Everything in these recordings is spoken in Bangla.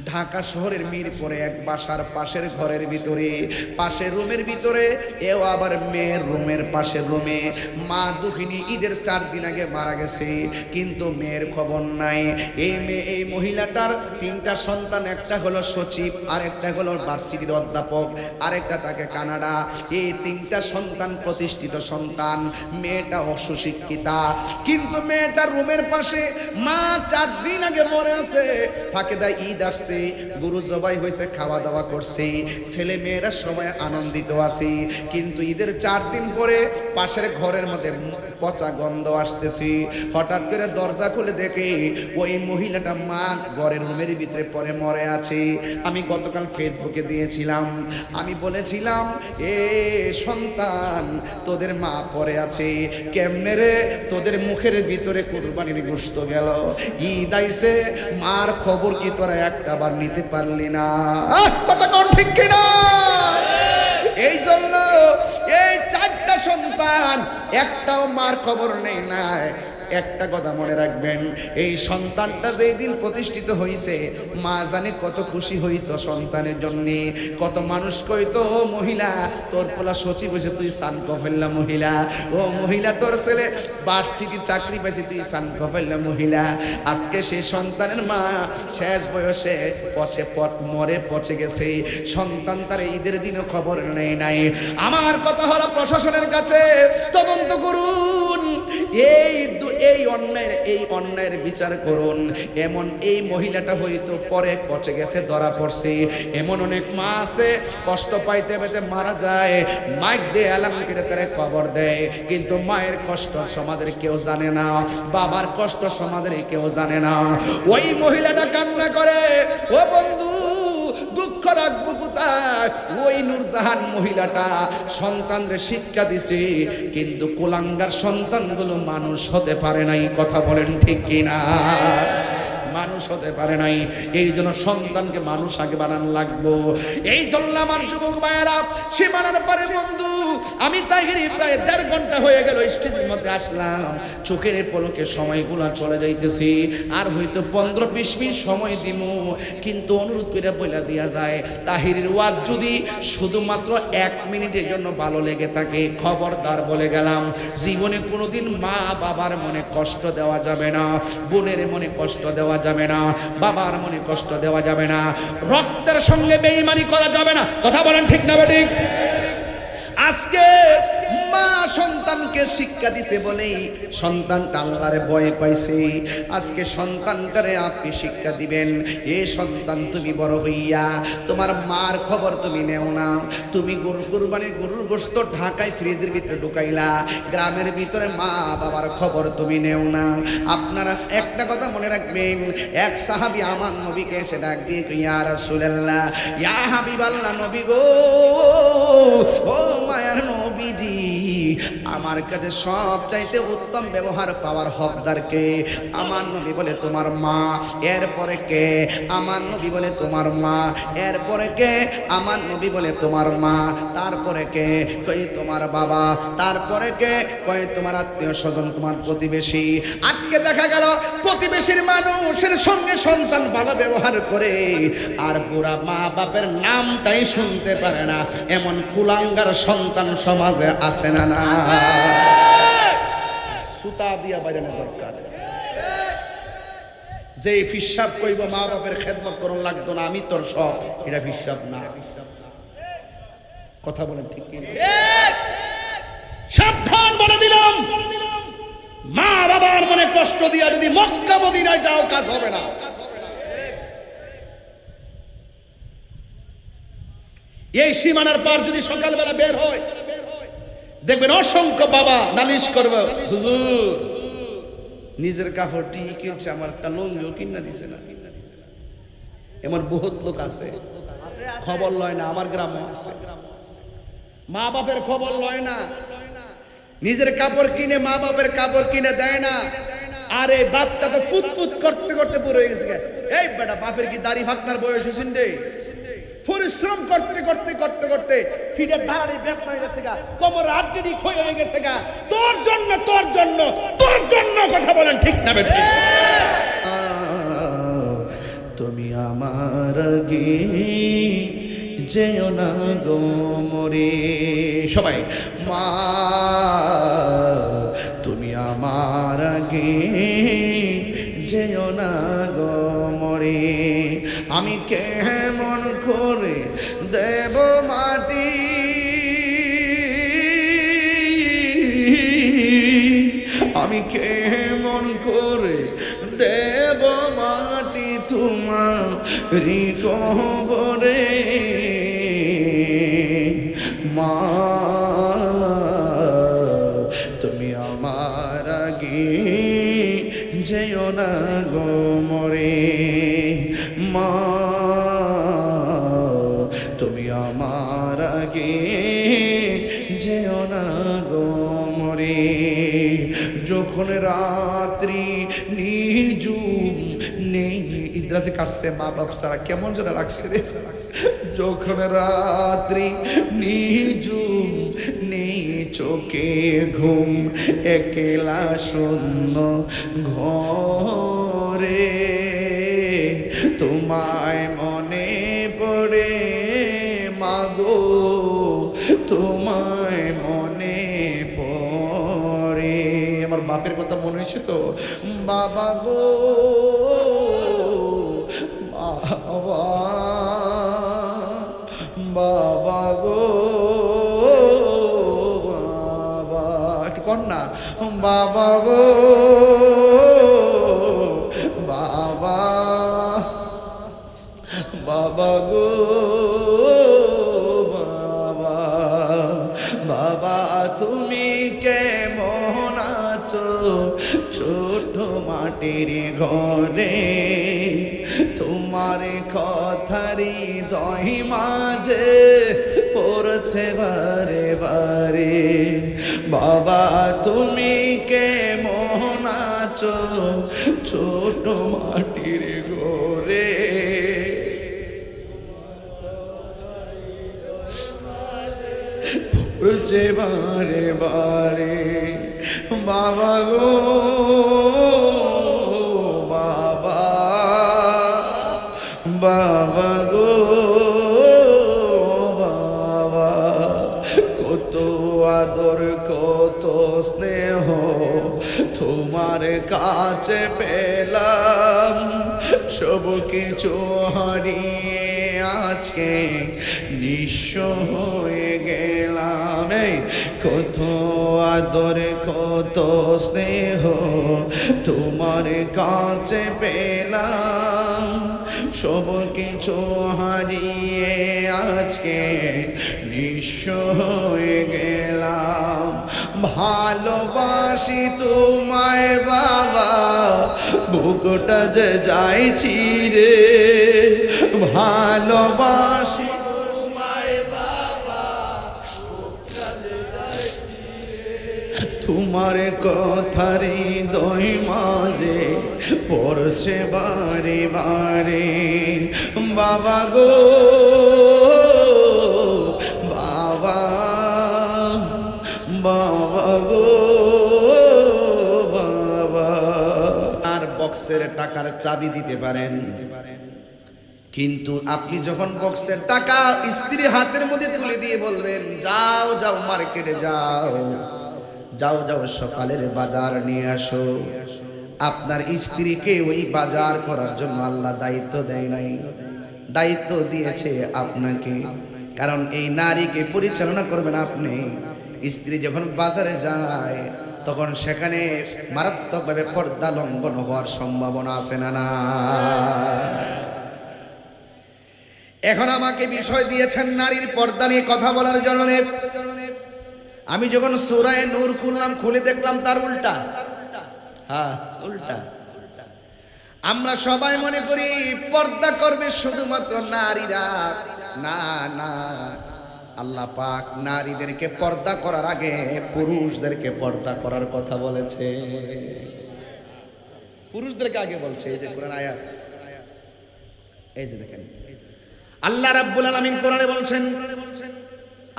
ঢাকা শহরের মিরপুরে এক বাসার পাশের ঘরের ভিতরে, পাশের রুমের ভিতরে, এও আবার মেয়ের রুমের পাশের রুমে। মা দুঃখিনী, ঈদের 4 দিন আগে মারা গেছে, কিন্তু মেয়ের খবর নাই। এই মহিলাটার 3টা সন্তান, একটা হলো সচিব, আর একটা হলো ভার্সিটির অধ্যাপক, আরেকটা তাকে কানাডা। এই 3টা সন্তান প্রতিষ্ঠিত সন্তান। মেয়েটা অসুশিক্ষিতা, কিন্তু মেয়েটার রুমের পাশে মা 4 দিন আগে মরে আছে। ফাঁকে দেয় ঈদ আসছে, গরু জবাই হয়েছে, খাওয়া দাওয়া করছে, ছেলে মেয়েরা সবাই আনন্দিত আছে। কিন্তু ঈদের 4 দিন পরে পাশের ঘরের মধ্যে পচা গন্ধ আসতেছে। হঠাৎ করে দরজা খুলে দেখে ওই মহিলাটা মা ঘরের রুমের ভিতরে পরে মরে আছে। আমি গতকাল ফেসবুকে দিয়েছিলাম, আমি বলেছিলাম, এ সন্তান তোদের মা পরে আছে কেমনে রে? তোদের মুখের ভিতরে কুরবানির গোশত গেল, ঈদ আইছে, মার খবর কি তোরা একটা বার নিতে পারলি না? কথা কোন ঠিক কিনা? এই জন্য এই 4টা সন্তান, একটাও মার খবর নেই না। একটা কথা মনে রাখবেন, এই সন্তানটা যেই দিন প্রতিষ্ঠিত হয়েছে, মা জানে কত খুশি হইতো সন্তানের জন্য। কত মানুষ কইতো, ও মহিলা তোর পোলা সচিব হয়েছে, তুই সান কফেল্লা মহিলা। ও মহিলা তোর ছেলে ভার্সিটির চাকরি পাইছে, তুই সান কফেল্লা মহিলা। আজকে সেই সন্তানের মা শেষ বয়সে মরে পচে গেছে। সন্তান তার ঈদের দিনও খবর নেই নাই। আমার কথা হলো, প্রশাসনের কাছে তদন্ত করুন, এই অন্যায়ের বিচার করুন। এমন এই মহিলাটা হয়তো পরে পচে গেছে, ধরা পড়ছে। এমন অনেক মা আছে কষ্ট পাইতে পাইতে মারা যায়, মাইক দিয়ে এলান করে তারা খবর দেয়, কিন্তু মায়ের কষ্ট সমাজের কেউ জানে না, বাবার কষ্ট সমাজের কেউ জানে না। ওই মহিলাটা কান্না করে, ও বন্ধু দুঃখ রাখবো কোথায়? ওই নূরজাহান মহিলাটা সন্তানদের শিক্ষা দিছে, কিন্তু কুলাঙ্গার সন্তানগুলো মানুষ হতে পারে নাই। কথা বলেন ঠিক কিনা? মানুষ হতে পারে নাই। এই জন্য সন্তানকে মানুষ আগে বানানো লাগবো। এই জন্য আমার যুবক ভাইয়েরা, সীমানার পারে বন্ধু, আমি তাহিরি প্রায় 1.5 ঘন্টা হয়ে গেল স্টেজের মধ্যে আসলাম। চোখের পলকে সময়গুলো চলে যাইতেছি, আর হয়তো 15-20 মিনিট সময় দিব, কিন্তু অনুরোধ করে বলে দেওয়া যায়, তাহিরির ওয়াজ যদি শুধুমাত্র 1 মিনিটের জন্য ভালো লেগে থাকে, খবরদার বলে গেলাম, জীবনে কোনোদিন মা বাবার মনে কষ্ট দেওয়া যাবে না, বোনের মনে কষ্ট দেওয়া যাবে না, বাবার মনে কষ্ট দেওয়া যাবে না, রক্তের সঙ্গে বেঈমানি করা যাবে না। কথা বলেন ঠিক না বেঠিক? আজকে মা সন্তানকে শিক্ষা দিছে বলেই সন্তানটা আল্লাহর ভয় পাইছে। আজকে সন্তানটারে আপনি শিক্ষা দিবেন, এ সন্তান তুমি বড় হইয়া তোমার মার খবর তুমি নেও না। তুমি কুরবানির গরুর গোশত ঢাকায় ফ্রিজের ভিতরে ঢুকাইলা, গ্রামের ভিতরে মা বাবার খবর তুমি নেও না। আপনারা একটা কথা মনে রাখবেন, এক সাহাবী আমার নবীকে এসে ডাক দিয়ে, ইয়া রাসূলুল্লাহ, ইয়া হাবিবাল্লাহ, নবী গো, ও মায়ার নবীজি, আমার কাছে সব চাইতে উত্তম ব্যবহার পাওয়ার হকদার কে? আমার নবী বলে তোমার মা। এরপরে কে? আমার নবী বলে তোমার মা। এরপরে কে? আমার নবী বলে তোমার মা। তারপরে কে? কই তোমার বাবা। তারপরে কে? কই তোমার আত্মীয় স্বজন, তোমার প্রতিবেশী। আজকে দেখা গেল প্রতিবেশীর মানুষের সঙ্গে সন্তান ভালো ব্যবহার করে, আর বুড়া মা বাপের নামটাই শুনতে পারে না, এমন কুলাঙ্গার সন্তান সমাজে আছে না? না, সুতা দিয়া বাজানো দরকার। যে ফিসাব কইব মা বাপের খেদমত করন লাগতো না, আমি তোর সব, এটা ফিসাব না। কথা বলেন ঠিক কি? সাবধান বলে দিলাম, মা বাবার মনে কষ্ট দিয়া যদি মক্কা মদিনায় যাও, কাজ হবে না। এই সীমানার পার যদি সকালবেলা বের হয়, দেখবেন অসংখ্য বাবা নালিশ করবে, হুজুর নিজের কাপড় ঠিক হচ্ছে, আমার একটা লঙ্গিও কিনা দিছে না। এমন বহুত লোক আছে, খবর লয় না। আমার গ্রামে আছে, মা বাপের খবর লয় না, নিজের কাপড় কিনে মা বাপের কাপড় কিনে দেয় না। আরে বাপটা তো ফুটফুট করতে করতে পুরো হয়ে গেছে। এই বেটা, বাপের কি দাড়ি ফাকনার বয়স হয়েছে রে? পরিশ্রম করতে করতে করতে করতে ফিটের দাঁড়ানি ব্যথা হয়ে গেছে গা, কোমর হাড্ডি ক্ষয় হয়ে গেছে গা। তোর জন্য তোর জন্য তোর জন্য। কথা বলেন ঠিক না বেঠিক? তুমি তুমি আমার আগে যেও না গো মরে। সবাই মা তুমি আমার আগে যেও না গো মরে। আমি কেমন করে দেব মাটি, আমি কেমন করে দেব মাটি তোমার কবরে। মা তুমি আমার আগে যেও না গো মরে। মা তুমি আমার আগে যেও না গো মরে। যখন রাত্রি নিঝুম নেই, ইদ্রাজে কাটছে মা বাপ সারা কেমন যেন লাগছে রে। যখন রাত্রি নিঝুম নেই চোখে ঘুম, একলা শূন্য ঘরে তোমায় মনে পড়ে মাগো, তোমায় মনে পড়ে। আমার বাপের কথা মনে হয়েছে তো, বাবা গো বাবা, বাবা গো বাবা, একটু কর না, বাবা গো বাবা, বাবা গো বাবা, বাবা তুমি কেমন আছো ছোট মাটির ঘরে, তোমার কথারি দহি মাঝে পড়ছে বারে বারে। বাবা তুমি কেমন আছো ছোট মাটির ঘরে, পড়ছে বারে বারে। বাবা গো বাবা, বাবা গো বাবা, কত আদর কত স্নেহ তোমার কাছে পেলাম, সব কিছু হারিয়ে আজকে নিঃস্ব হয়ে গেলাম। কত আদর কত স্নেহ তোমার কাছে পেলাম, সব কিছু হারিয়ে আজকে নিঃস্ব হয়ে গেলাম। ভালোবাসি তোমায় বাবা, বুকটা যে যাইছি রে। ভালোবাসি তোমায় বাবা, বুকটা যে যাইছি রে। তোমার কথারে দই মাঝে পড়ছে বারে বারে। বাবা গো বাবা, বাবা গো বাবা। আর বক্সের টাকার চাবি দিতে পারেন, কিন্তু আপনি যখন বক্সের টাকা স্ত্রীর হাতের মধ্যে তুলে দিয়ে বলবেন যাও যাও মার্কেটে যাও, যাও যাও সকালের বাজার নিয়ে আসো, আপনার স্ত্রীকে ওই বাজার করার জন্য আল্লাহ দায়িত্ব দেয় নাই, দায়িত্ব দিয়েছে আপনাকে। কারণ এই নারীকে পরিচালনা করবেন আপনি। স্ত্রী যখন বাজারে যায় তখন সেখানে মারাত্মকভাবে পর্দা লঙ্ঘন হওয়ার সম্ভাবনা আছে না না? এখন আমাকে বিষয় দিয়েছেন নারীর পর্দা নিয়ে কথা বলার জন্য। আমি যখন সূরা নূর খুললাম, খুলে দেখলাম তার উল্টা। হ্যাঁ উল্টা। আমরা সবাই মনে করি পর্দা করবে শুধুমাত্র নারীরা। না না, আল্লাহ পাক নারীদেরকে পর্দা করার আগে পুরুষদেরকে পর্দা করার কথা বলেছে। পুরুষদেরকে আগে বলছে। এই যে কোরআন আয়াত, এই যে দেখেন আল্লাহ রাব্বুল আলামিন কোরআনে বলছেন,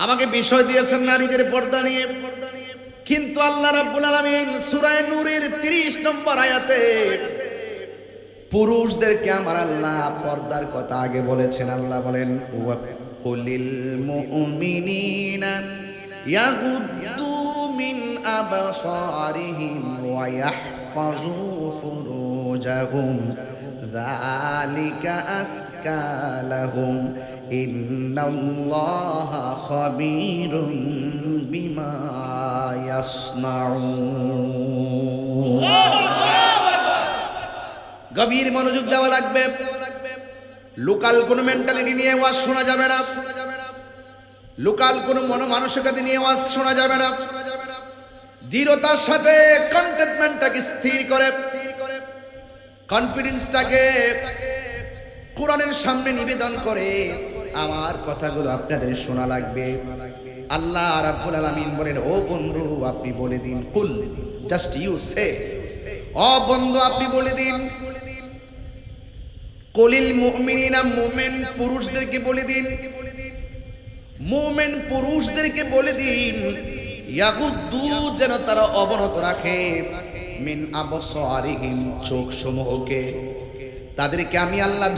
আমাকে বিষয় দিয়েছেন নারীদের পর্দা নিয়ে। কিন্তু আল্লাহ রাব্বুল আলামিন সূরা নূরের 30 নম্বর আয়াতে পুরুষদেরকে আমার আল্লাহ পর্দার কথা আগে বলেছেন। আল্লাহ বলেন কুলিল মুমিনিনা ইয়াগুদ্দু মিন আবসারিহিম ওয়া ইয়াহফাযু ফুরুজাহুম যালিকা আসকা লাহুম ইন্নাল্লাহা খাবীরুম বিমা ইয়াসনাউন। গভীর মনোযোগ দেওয়া লাগবে। লোকাল কোন মেন্টালিটি নিয়ে ওয়াজ শোনা যাবে না, লোকাল কোন মনোমানসিকতা নিয়ে ওয়াজ শোনা যাবে না। দৃঢ়তার সাথে কন্টেন্টমেন্টটাকে স্থির করে, কনফিডেন্সটাকে কোরআনের সামনে নিবেদন করে আমার কথাগুলো আপনাদের শোনা লাগবে। আল্লাহ রাব্বুল আলামিন বলেন, ও বন্ধু আপনি বলে দিন, কুল, জাস্ট ইউ সে, ও বন্ধু আপনি বলে দিন, কলিল মুমিনিনা, মুমিন পুরুষদেরকে বলে দিন, মুমিন পুরুষদেরকে বলে দিন, ইয়াগুদ্দু, যেন তারা অবনত রাখে, মিন আবসারিহিম, চোখ সমূহকে। তাদেরকে আমি আল্লাহ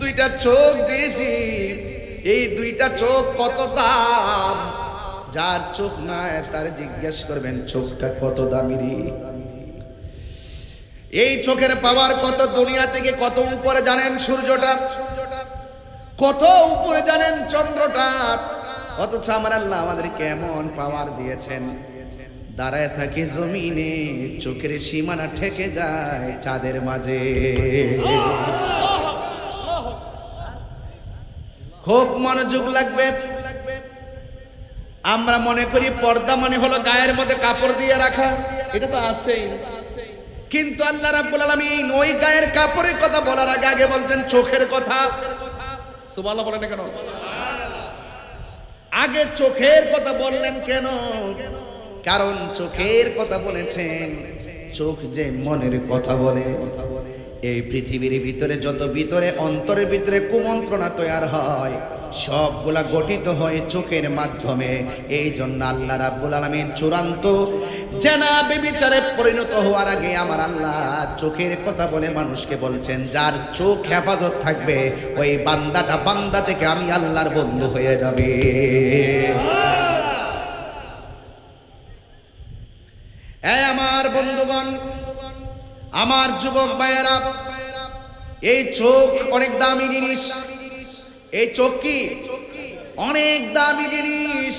দুইটা চোখ দিয়েছি। এই দুইটা চোখ কত দাম, যার চোখ নাই তার জিজ্ঞেস করবেন চোখটা কত দামি রে। এই চোখের পাওয়ার কত, দুনিয়া থেকে কত উপরে জানেন সূর্যটা, কত উপরে জানেন চন্দ্রটা, অথচ আমার আল্লাহ আমাদের কেমন পাওয়ার দিয়েছেন। দাঁড়ায় থাকি জমিনে, চোখের সীমানা ঠেকে যায় চাঁদের মাঝে। খুব মনোযোগ লাগবে। আমরা মনে করি পর্দা মানে হলো গায়ের মধ্যে কাপড় দিয়ে রাখা, এটা তো আছেই, কিন্তু আল্লাহ রাব্বুল আলামিন ওই গায়ের কাপড়ের কথা বলার আগে আগে বলছেন চোখের কথা। সুবহানাল্লাহ বলেন কেন? আগে চোখের কথা বললেন কেন? কারণ চোখের কথা বলেছেন, চোখ যে মনের কথা বলে। এই পৃথিবীর ভিতরে যত ভিতরে অন্তরের ভিতরে কুমন্ত্রণা তৈরি হয়, সবগুলা গঠিত হয় চোখের মাধ্যমে। এই জন্য আল্লাহ রাব্বুল আলামিন চূড়ান্ত জানাবে বিচারে পরিণত হওয়ার আগে আমার আল্লাহ চোখের কথা বলে মানুষকে বলছেন, যার চোখ হেফাজত থাকবে ওই বান্দাটা বান্দা থেকে আমি আল্লাহর বন্ধু হয়ে যাবে। এই আমার বন্ধুগণ, আমার যুবক ভাইয়েরা, এই চোখ অনেক দামি জিনিস। এই চোখ কি অনেক দামি জিনিস।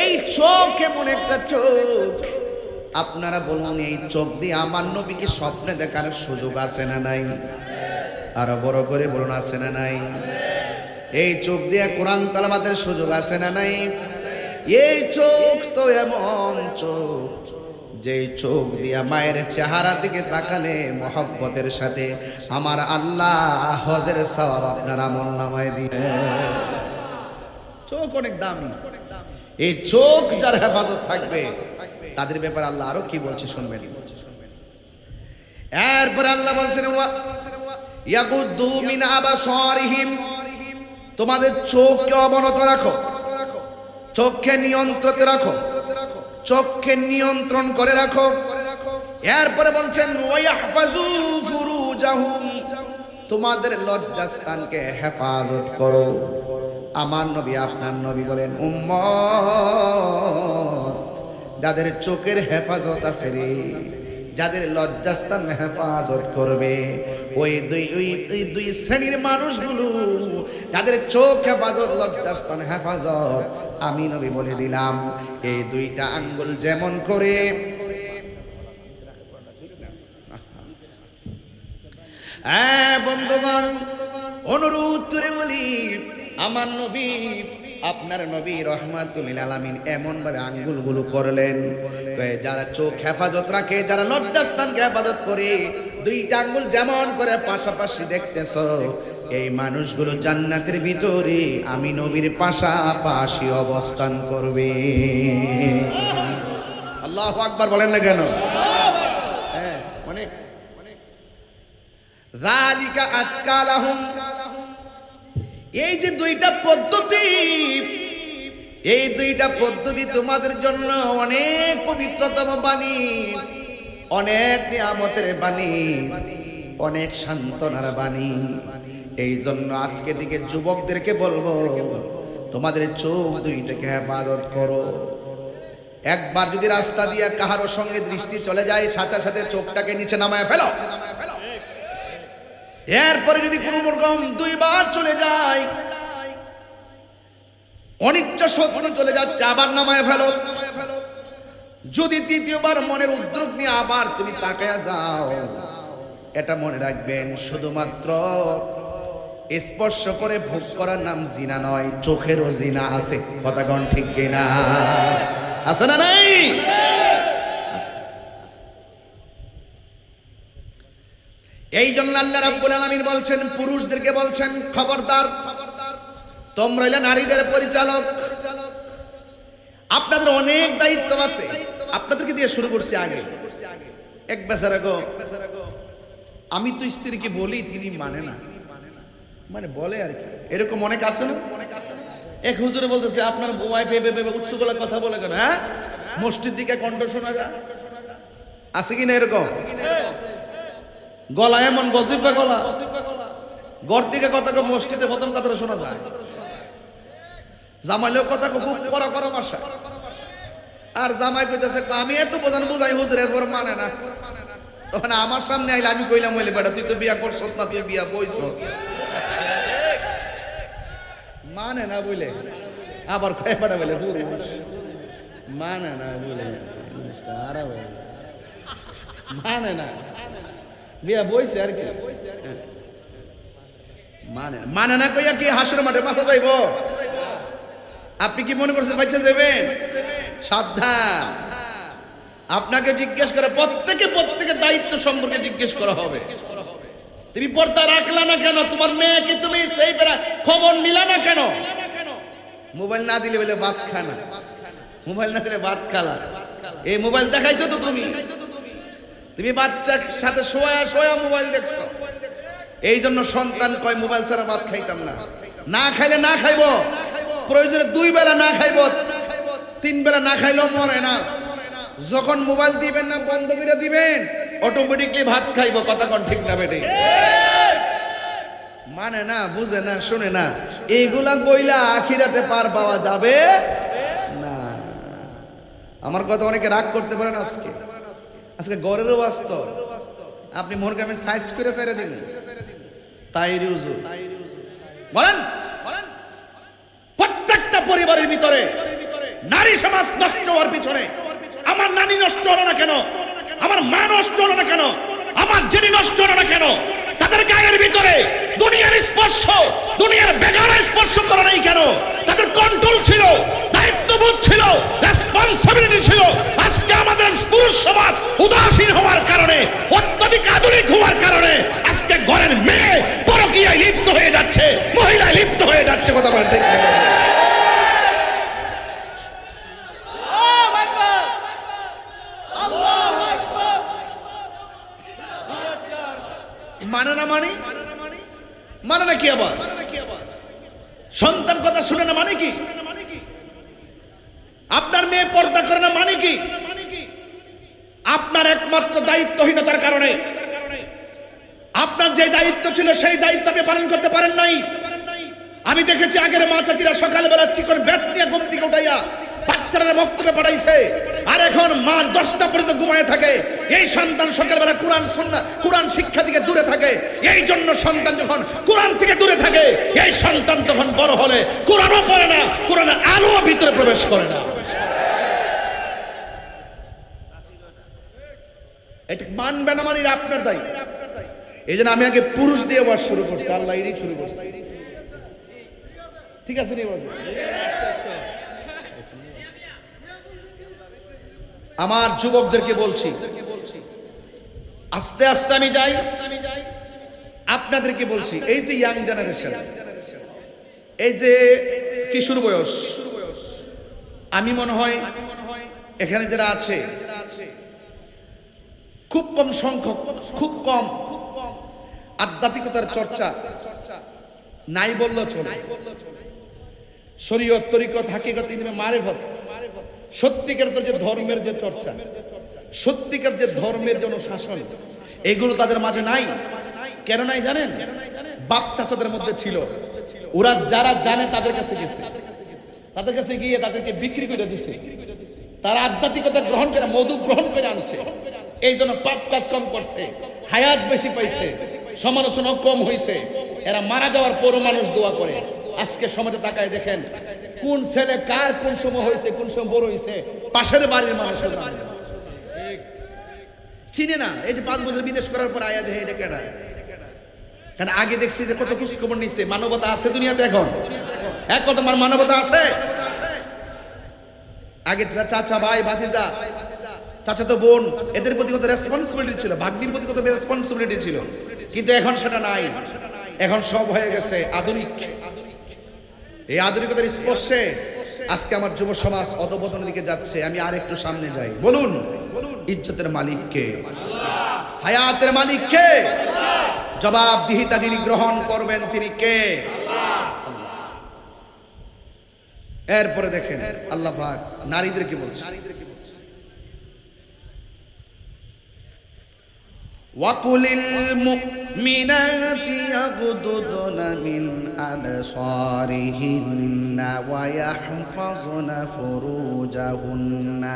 এই চোখ এমন একটা চোখ, আপনারা বলুন এই চোখ দিয়ে আমার নবীকে স্বপ্নে দেখার সুযোগ আছে না নাই? আরো বড় করে বলুন, আছে না নাই? এই চোখ দিয়ে কোরআন তেলাওয়াতের সুযোগ আছে না নাই? এই চোখ তো এমন চোখ, যে চোখ দিয়া মায়ের চেহারার দিকে তাকালে মহব্বতের সাথে আমার আল্লাহ হজের সওয়াব আপনার আমলনামায় দিয়ে। চোখ অনেক দামি। এই চোখ যার হেফাজত থাকবে তাদের ব্যাপারে আল্লাহ আরো কি বলছে শুনবেন। এরপর আল্লাহ বলছেন, ইয়াগুদ্দু মিন আবসারিহিম, তোমাদের চোখকে অবনত রাখো, চোখকে নিয়ন্ত্রণে রাখো, চোখকে নিয়ন্ত্রণ করে রাখো। এরপরে বলছেন ওয়াহফাজু ফুরুজাহুম, তোমাদের লজ্জাস্থানকে হেফাজত করো। আমার নবী আপনার নবী বলেন, উম্মত যাদের চোখের হেফাজত আছে রে, যাদের লজ্জাস্থান হেফাজত করবে, ওই দুই শ্রেণীর মানুষগুলো, যাদের চোখ হেফাজত, লজ্জাস্থান হেফাজত, আমি নবী বলে দিলাম এই দুইটা আঙ্গুল যেমন করে বন্ধুগণ অনুরোধ করে বলি, আমার নবী আপনার নবী রহমাতুল লিল আলামিন এমন ভাবে আঙ্গুলগুলো করলেন, যারা চোখ হেফাজত রাখে, যারা লজ্জাস্থানকে হেফাজত করে, দুইটা আঙ্গুল যেমন করে পাশাপাশি দেখতেছ, এই মানুষগুলো জান্নাতের ভিতরে আমি নবীর পাশাপাশি অবস্থান করবে। আল্লাহু আকবার বলেন না কেন? হ্যাঁ, অনেক যালিকা আসকা লাহুম, এই যে দুইটা পদ্ধতি, এই দুইটা পদ্ধতি তোমাদের জন্য অনেক পবিত্রতম বাণী, অনেক নিয়ামতের বাণী। অনেক সান্ত্বনার বাণী। এই জন্য আজকে দিকে যুবকদেরকে বলবো, তোমাদের চোখ দুইটাকে হেফাজত করো। একবার যদি রাস্তা দিয়ে কাহারো সঙ্গে দৃষ্টি চলে যায়, সাথে সাথে চোখটাকে নিচে নামায় ফেলো। এরপরে যদি কোনো রকম দুইবার চলে যায়, অনিচ্ছা সত্য চলে যাচ্ছে, আবার নামায় ফেলো। যদি তৃতীয়বার মনের উদ্যোগ নিয়ে আবার তুমি তাকায়া যাও, এটা মনে রাখবেন, শুধুমাত্র স্পর্শ করে ভোগ করার নাম জিনা নয়, চোখেরও জিনা আছে। কথা কোন ঠিক কিনা? আছে না নাই? এই জন্য আল্লাহ রাব্বুল আলামিন বলছেন, পুরুষদেরকে বলছেন, খবরদার, তোমরা হইলে নারীদের পরিচালক, আপনাদের অনেক দায়িত্ব আছে। আপনাদেরকে দিয়ে শুরু করছি। আগে এক বেচারা গো, আমি তো স্ত্রীকে বলি, তিনি মানে না, মানে বলে আর কি, এরকম অনেক আছে না? এক হুজুরে বলতেছে, আপনার ওয়াইফ এভাবে উচ্চ গলায় কথা বলে কেন? হ্যাঁ, মসজিদ দিকে কণ্ঠ শোনা যায়, আছে কি না এরকম? গলা এমন গজিবা গলা, ঘর দিকে কথা, মসজিদে প্রথম কথাটা শোনা যায়। জামাইলেও কথা খুব করা করা ভাষা, আর জামাই কইতেছে, আমি এত বোঝান বুঝাই হুজুর, এরপর মানে না। তখন আমার সামনে আইলে আমি কইলাম, বলে বেটা তুই তো বিয়া করছ না, তুই বিয়া বইছ, মানে না বলে আবার কয়ে বেটা বলে পুরুষ মানে না বলে, মানে না, বিয়া বইছে আর কি, মানে না কইয়া কি হাসুর মাঠে বাঁচা যাইব? আপনি কি মনে করছেন বাচ্চা যাবেন? সাবধান, আপনাকে জিজ্ঞেস করে, প্রত্যেকে দায়িত্ব সম্পর্কে জিজ্ঞেস করা হবে। তুমি পর্দা রাখলা না কেন? তোমার মেয়েকে তুমি সেই খবর নিলা না কেন? মোবাইল না দিলে বলে ভাত খানা, মোবাইল না দিলে ভাত খালা। এই মোবাইল দেখাইছো তো তুমি বাচ্চার সাথে শোয়া মোবাইল দেখছো। এই জন্য সন্তান কয়, মোবাইল ছাড়া ভাত খাইতাম না। না খাইলে না খাইবো, প্রয়োজনে 2 বেলা না খাইবো, 3 বেলা না খাইলেও মরে না। যখন মোবাইল দিবেন না, বন্ধ করে দিবেন, অটোমেটিকলি ভাত খাইবো। কথা কোন ঠিক না বেটে? মানে না, বুঝে না, শুনে না, এইগুলা বইলা আখিরাতে পার পাওয়া যাবে না। আমার কথা অনেকে রাগ করতে পারেন। আজকে গড়েরও বাস্তব, আপনি মনে করেন সাইজ করে সাইরে দিন, তাই হুজুর বলেন। প্রত্যেকটা পরিবারের ভিতরে নারী সমাজ নষ্ট হওয়ার পিছনে, আমার নানি নষ্ট হলো না কেন, আমার মা নষ্ট হলো না কেন, আমার জেনি নষ্ট হলো না কেন, তাদের গায়ের ভিতরে দুনিয়ার স্পর্শ, দুনিয়ার বেগারের স্পর্শ করে নাই কেন? তাদের কন্ট্রোল ছিল, দায়িত্ববোধ ছিল, রেসপন্সিবিলিটি ছিল। আজকে আমাদের পুরুষ সমাজ উদাসীন হওয়ার কারণে, অত্যধিক আধুনিক হওয়ার কারণে আজকে ঘরের মেয়ে পরকীয়ায় লিপ্ত হয়ে যাচ্ছে, মহিলায় লিপ্ত হয়ে যাচ্ছে। কথা বলেন ঠিক না? মানে না কি? আবার সন্তান কথা শুনে না মানে কি? আপনার মেয়ে পর্দা করে না মানে কি? আপনার একমাত্র দায়িত্বহীনতার কারণে, আপনার যে দায়িত্ব ছিল সেই দায়িত্ব আপনি পালন করতে পারেন নাই। আমি দেখেছি আগের মা চাচিরা সকালবেলা চিকন ব্যাট নিয়ে ঘুম থেকে উঠাইয়া বাচ্চারা মক্তবে পাঠাইছে, আর এখন মা 10টা পর্যন্ত ঘুমায় থাকে। এই সন্তান সকালবেলা কোরআন শিক্ষা থেকে দূরে থাকে। এই জন্য সন্তান যখন কোরআন থেকে দূরে থাকে, এই সন্তান তখন বড় হলে কোরআনও পড়ে না, কোরআনের আলো ভিতরে প্রবেশ করে না। এটা মানবে না, মানে আপনার দায়িত্ব। এই জন্য আমি আগে পুরুষ দিয়ে ওয়াজ শুরু করছি, আল্লাহ এরই শুরু করছি। ঠিক আছে নি? আমার যুবকদেরকে বলছি, আস্তে আস্তে আমি যাই। আপনাদেরকে বলছি, এই যে ইয়াং জেনারেশন, এই যে কিশোর বয়স, আমি মনে হয় এখানে যারা আছে খুব কম সংখ্যক, খুব কম আধ্যাত্মিকতার চর্চা নাই বললেও চলে। শরীয়ত, তরিকত, হাকিকত, মারিফত, সত্যিকার যে ধর্মের যে চর্চা, সত্যিকার যে ধর্মের যে অনুশাসন, এগুলো তাদের মাঝে নাই। কেন নাই জানেন? বাপ চাচাদের মধ্যে ছিল, ওরা যারা জানে তাদের কাছে গেছে, তাদের কাছে গিয়ে তাদেরকে বিক্রি করে দিছে। তারা আধ্যাত্মিকতা গ্রহণ করে, মধু গ্রহণ করে আনছে, এই জন্য পাপ কাজ কম করছে, হায়াত বেশি পাইছে, সমালোচনা কম হয়েছে। এরা মারা যাওয়ার পরও মানুষ দোয়া করে। আজকে সমাজে তাকায় দেখেন কোন ছেলে কার কোন সময় হয়েছে, কোন সময় বড় হয়েছে, পাশের বাড়ির মানুষ চিনে না। এই যে 5 বছর বিদেশ করার পর আয়া দেখে এটা কেনা, কারণ আগে দেখছি যে কত খোঁজ খবর নিচ্ছে। মানবতা আছে দুনিয়াতে এখন? এক কথা মানবতা আছে? আগে চাচা ভাই ভাতিজা, চাচা তো বোন, এদের প্রতি কত রেসপন্সিবিলিটি ছিল, ভাগ্নির প্রতি কত রেসপন্সিবিলিটি ছিল, কিন্তু এখন সেটা নাই। এখন সব হয়ে গেছে আধুনিক। এই আধুনিকতার স্পর্শে আজকে আমার যুব সমাজ অধঃপতনের দিকে যাচ্ছে। আমি আর একটু সামনে যাই। বলুন, ইজ্জতের মালিক কে? হায়াতের মালিক কে? জবাবদিহিতা যিনি গ্রহণ করবেন তিনি কে? এরপরে দেখেন আল্লাহ পাক নারীদেরকে বলছে, ওয়াকুলিল মুমিনাতি ইয়াগুদুদনা মিন আবসারিহিন্না ওয়া ইয়াহফাযনা ফুরুজাহুন্না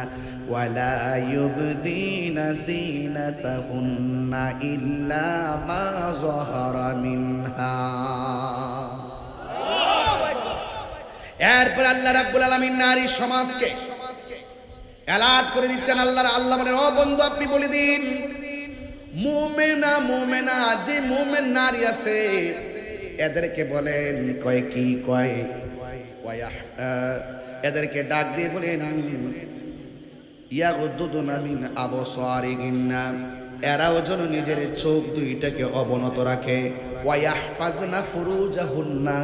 ওয়া লা ইউবদিনা যিনাতাহুন্না ইল্লা মা যাহারা মিনহা। এরপর আল্লাহ রাব্বুল আলামিন নারী সমাজকে অ্যালার্ট করে দিচ্ছেন। আল্লাহ বলেন, ও বন্ধু আপনি বলে দিন, মুমিনা যে মুমিন নারী আছে এদেরকে বলেন, কয় কি কয়, এদেরকে ডাক দিয়ে বলেন, ইয়াগুদুদনা মিন আবসারিহিন্না, এরাও যেন নিজের চোখ দুইটাকে অবনত রাখে, ওয়া ইয়াহফাজনা ফুরুজাহুন্না,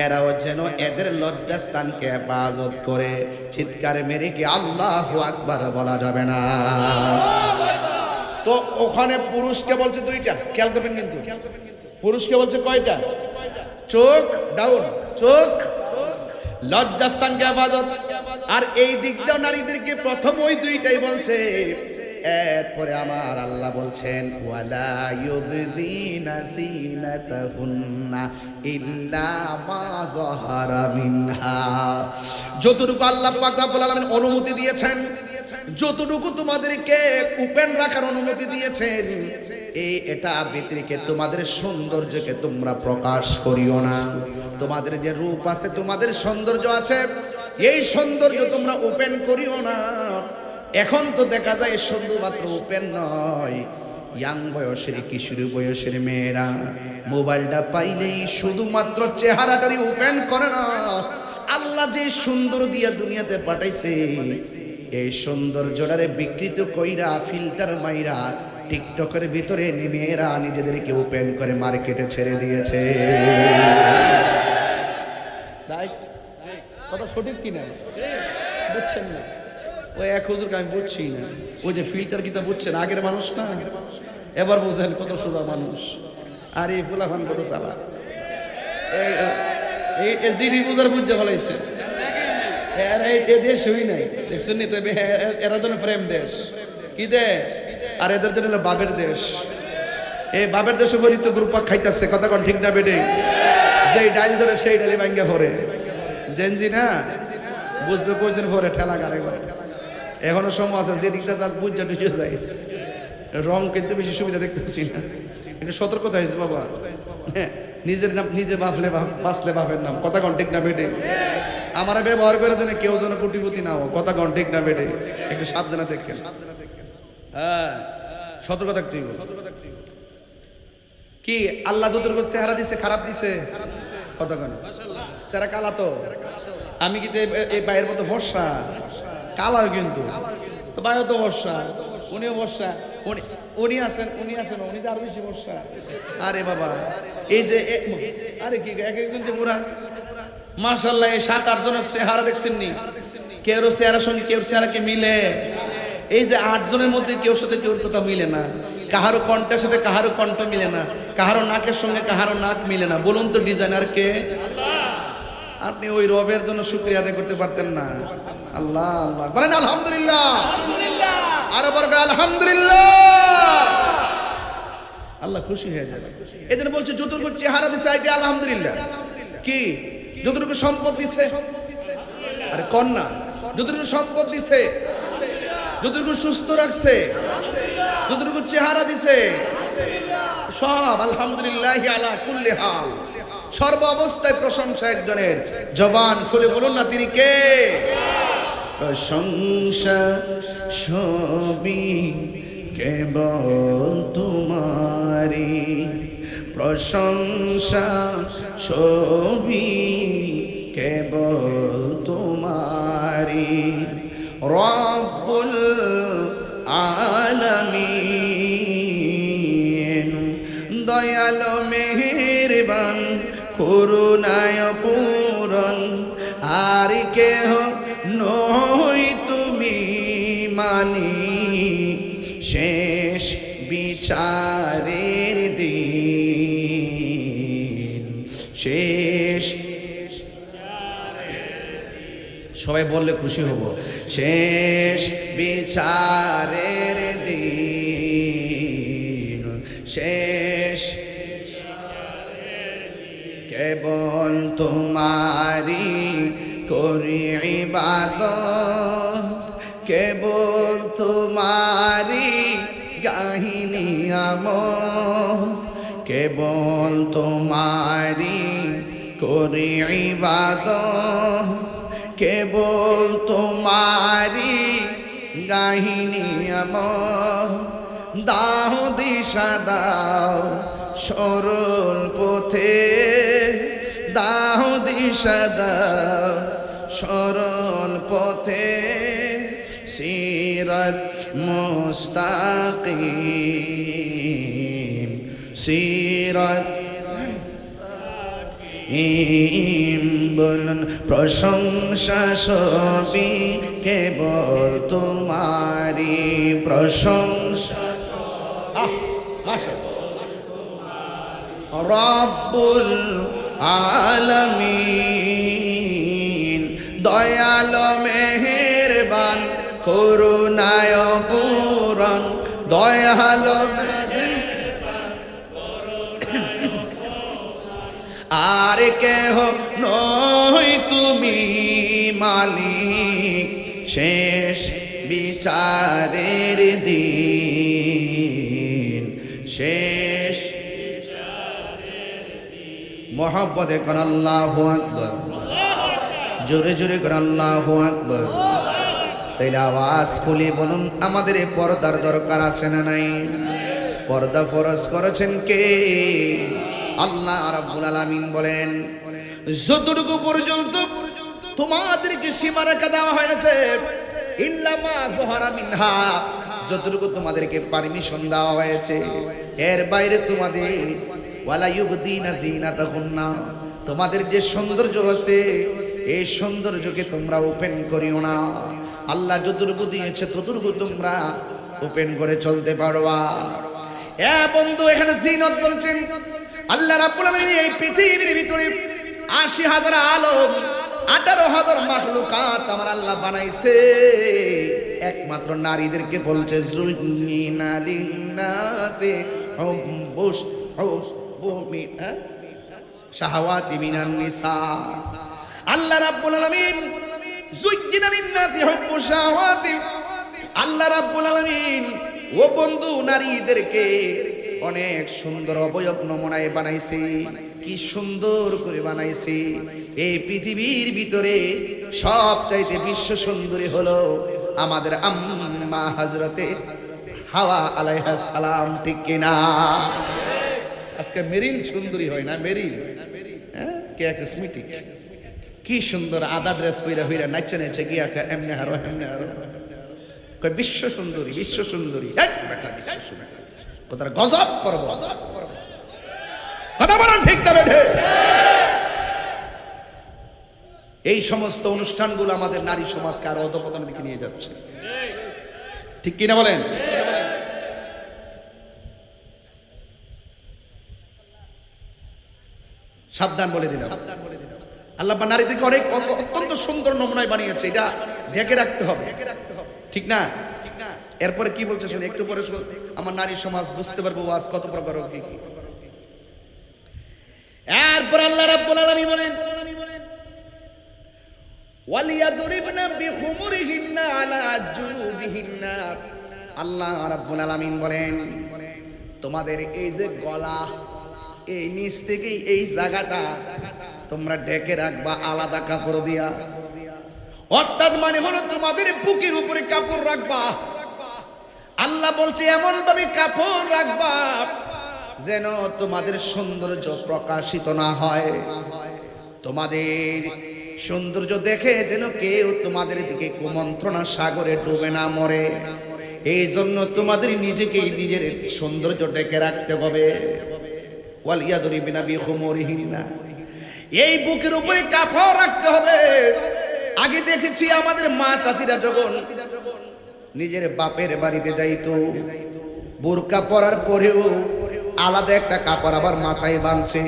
এরাও যেন এদের লজ্জাস্থানকে হেফাজত করে। চিৎকার মেরে কি আল্লাহু আকবার বলা যাবে না? তো ওখানে পুরুষকে বলছে দুইটা, খেয়াল করবেন কিন্তু, পুরুষকে বলছে কয়টা? চোখ ডাউন, চোখ লজ্জাস্থানকে হেফাজত। আর এই দিকটাও নারীদেরকে প্রথম ওই দুইটাই বলছে। এরপরে আমার আল্লাহ বলছেন, ওয়ালা ইউবদিনা যিনাতাহুন্না ইল্লা মা যাহারা মিনহা, যতটুকু আল্লাহ পাক রব্বুল আলামিন অনুমতি দিয়েছেন, যতটুকু তোমাদেরকে ওপেন রাখার অনুমতি দিয়েছেন, এটা ব্যতিরেকে তোমাদের সৌন্দর্যকে তোমরা প্রকাশ করিও না। তোমাদের যে রূপ আছে, তোমাদের সৌন্দর্য আছে, এই সৌন্দর্য তোমরা ওপেন করিও না। এখন তো দেখা যায় শুধুমাত্র ওপেন নয়, ইয়াং বয়সের, কিশোরী বয়সের মেয়েরা মোবাইলটা পাইলেই শুধুমাত্র চেহারাটারই ওপেন করে না। আল্লাহ যে সুন্দর দিয়া দুনিয়াতে পাঠাইছে, এই সৌন্দর্যটারে বিকৃত কইরা ফিল্টার মাইরা টিকটকের ভিতরে মেয়েরা নিজেদেরকে ওপেন করে মার্কেটে ছেড়ে দিয়েছে। রাইট? কথা সঠিক কিনা? বুঝছেন না? ওই এক হুজুরকে আমি বুঝছি না, ওই যে ফিল্টার কিতা বুঝছেন, আগের মানুষ না, এবার বুঝেন কত সোজা মানুষ। আর এই ফুলাফান কত চালা, এই জিডি বুঝার বুঝতে ফেলাইছে। দেশ হই নাই, দেখছেন নি? তবে এরা জন্য প্রেম দেশ, কি দেশ? আর এদের জন্য হলো বাবের দেশ। এই বাবের দেশে পরিত গ্রুপ খাইতেছে, কথা কোন ঠিক না বেটে? যেই ডাইল ধরে সেই ডালি ভাঙ্গে পড়ে। জেনজি না বুঝবে কয়দিন পরে ঠেলা গাড়ি করে। এখনো সময় আছে, যে দিকটা যাক বুঝা টুঝে যাইস। রং কিন্তু বেশি সুবিধা দেখতেছি না, একটু সতর্কতা হয়েছে বাবা। নিজের নাম নিজে বাঁচলে বাপের নাম, কথা কোন ঠিক না বেটে? আমারা ব্যবহার করে দেন কেউ যেন কোটিপতি না হোক, কথা কোন ঠিক না বেটে? একটু সাবধানে দেখেন। হ্যাঁ, সতর্ক থাকতে হবে। কি আল্লাহ যতটুকু চেহারা দিছে খারাপ দিছে? কথা কেন? চেহারা কালা তো, আমি কি এই ভাইয়ের মতো ফর্সা? কালা কিন্তু তো ভাইও তো ফর্সা, উনিও ফর্সা, উনি আছেন উনি তো আরো বেশি ফর্সা। আরে বাবা, এই যে আরে কি এক একজন যে পুরা মাশাআল্লাহ, এই 7-8 জনের চেহারা দেখছেন নি? কেউ চেহারার সঙ্গে কেউ চেহারাকে মিলে? এই যে 8 জনের মধ্যে কেউ সাথে কেউর কথা মিলে না, কাহারো কণ্ঠের সাথে কাহারো কণ্ঠ মিলে না, কাহারো নাকের সঙ্গে কাহারো নাক মিলে না। বলুন তো ডিজাইনার কে? আপনি ওই রবের জন্য শুকরিয়া আদায় করতে পারতেন না? আল্লাহ আল্লাহ বলেন আলহামদুলিল্লাহ, আরো বড় করে আলহামদুলিল্লাহ। আল্লাহ খুশি হয়ে যাবে। এই জন্য বলছে যতটুকু চেহারা দিছে আইটি আলহামদুলিল্লাহ, কি যতটুকু সম্পদ দিছে, আরে কন্যা যতটুকু সম্পদ দিছে, যতটুকু সুস্থ রাখছে, যতটুকু চেহারা দিছে, সব আলহামদুলিল্লাহ আলা কুল্লি হাল। সর্ব অবস্থায় প্রশংসা একজনের, জবান খুলে বলুন না তিনি কে? প্রশংসা সবই কেবল তোমারি, প্রশংসা সবই কেবল তোমারি, রব্বুল আলামিন দয়ালো মেহেরবান করুণায় পূরণ, আর কেহ নই তুমি মালিক শেষ বিচারের দিন, শেষ সবাই বললে খুশি হব, শেষ বিচারের দিন, শেষ কেবল তোমারি করি ইবাদত, কেবল তোমারি গাহিনী আমল, কেবল তোমারি করি ইবাদত, কেবল তোমারি গাহিনী আমল, দাও দিশা দাও সরল পথে, দাও দিশা দাও সরল পথে, সিরাত মুস্তাকিম, সিরাত বলুন প্রশংসা সবই কেবল তোমারি, প্রশংসা রব্বুল আলামিন দয়ালো মেহেরবান করুণায় পূরণ, দয়ালো আর কেহ নই তুমি মালিক শেষ বিচারের দিন, শেষ মোহাব্বতে কোন আল্লাহু আকবার, জোরে জোরে কোন আল্লাহু আকবার। তাইলে আওয়াজ খুলে বলুন আমাদের এই পর্দার দরকার আছে না নাই? পর্দা ফরজ করেছেন কে? আল্লাহ রাব্বুল আলামিন বলেন যতটুকু পর্যন্ত তোমাদেরকে সীমারেখা দেওয়া হয়েছে, ইল্লা মা যুহরা মিনহা, যতটুকু তোমাদেরকে পারমিশন দেওয়া হয়েছে এর বাইরে তোমাদের ওয়ালা ইউবদিনা যিনাতাহুন্না, তোমাদের যে সৌন্দর্য আছে এই সৌন্দর্যকে তোমরা ওপেন করিও না। আল্লাহ যতটুকু দিয়েছে ততটুকু তোমরা ওপেন করে চলতে পারবা। এ বন্ধু এখানে জিনত বলছেন আল্লাহ রাব্বুল আলামিন এই পৃথিবীর ভিতরে ৮০,০০০ আলম ১৮,০০০ মাখলুকাত আমার আল্লাহ বানাইছে, একমাত্র নারীদেরকে বলছে যুইনা লিন্নাসি হুব্বুশ শাহাওয়াতি মিনান নিসা। আল্লাহ রাব্বুল আলামিন যুইনা লিন্নাসি হুব্বুশ শাহাওয়াতি, আল্লাহ রাব্বুল আলামিন ও বন্ধু নারীদেরকে অনেক সুন্দর অবয়ব নমুনায় বানাইছে। কি সুন্দর করে বানাইছে! এই পৃথিবীর ভিতরে সবচাইতে বিশ্ব সুন্দরী হলো আমাদের আম্মা হযরতে হাওয়া আলাইহিস সালাম, ঠিক কিনা? আজকে মেরিল সুন্দরী হয় না? মেরিল কে কসমেটিক কি সুন্দর আদা ড্রেস পরে হইরা নাচে নাচে গিয়া এমনে হারো এমনে হারো কই বিশ্ব সুন্দরী, বিশ্ব সুন্দরী। বেটা বিশ্ব সুন্দরী কোথায় গজব করব, কথা বলেন ঠিক না বেঠে? এই সমস্ত অনুষ্ঠানগুলো আমাদের নারী সমাজকে আরো অধঃপতনের দিকে নিয়ে যাচ্ছে, ঠিক কিনা বলেন? সাবধান বলে দিলাম। আল্লাহ নারীদেরকে অনেক অত্যন্ত সুন্দর নমুনায় বানিয়েছে, এটা ঢেকে রাখতে হবে, ঠিক না? এরপরে কি বলছে শুনে একটু পরে শুনুন, আমার নারী সমাজ বুঝতে পারবো ওয়াজ কত প্রকার কি কি। এরপর আল্লাহ রাব্বুল আলামিন বলেন ওয়ালিয়াদরিবনা বিখুমুরিহিন্না আলা জুবিহিন্না। আল্লাহ রাব্বুল আলামিন বলেন তোমাদের এই যে গলা, এই নিচ থেকে এই জায়গাটা তোমরা ঢেকে রাখবা আলাদা কাপড় দিয়া। অর্থাৎ মানে হলো তোমাদের বুকের উপরে কাপড় রাখবা। আল্লাহ বলছে এমন ভাবে কাপড় রাখবা যেন তোমাদের সৌন্দর্য প্রকাশিত না হয়, তোমাদের সৌন্দর্য দেখে যেন কেউ তোমাদের দিকে কুমন্ত্রণা সাগরে ডুবে না মরে। এই জন্য তোমাদের নিজেকে নিজের সৌন্দর্য ডেকে রাখতে হবে। ওয়ালিয়াদরিবিনা বিখুমুরিহিন্না, এই বুকের উপরে কাপড় রাখতে হবে। আগে দেখেছি আমাদের মা চাচিরা যখন নিজের বাপের বাড়িতে যাইতো, বোরকা পরার পরেও আলাদা একটা কাপড় আবার মাথায় বাঁধছে,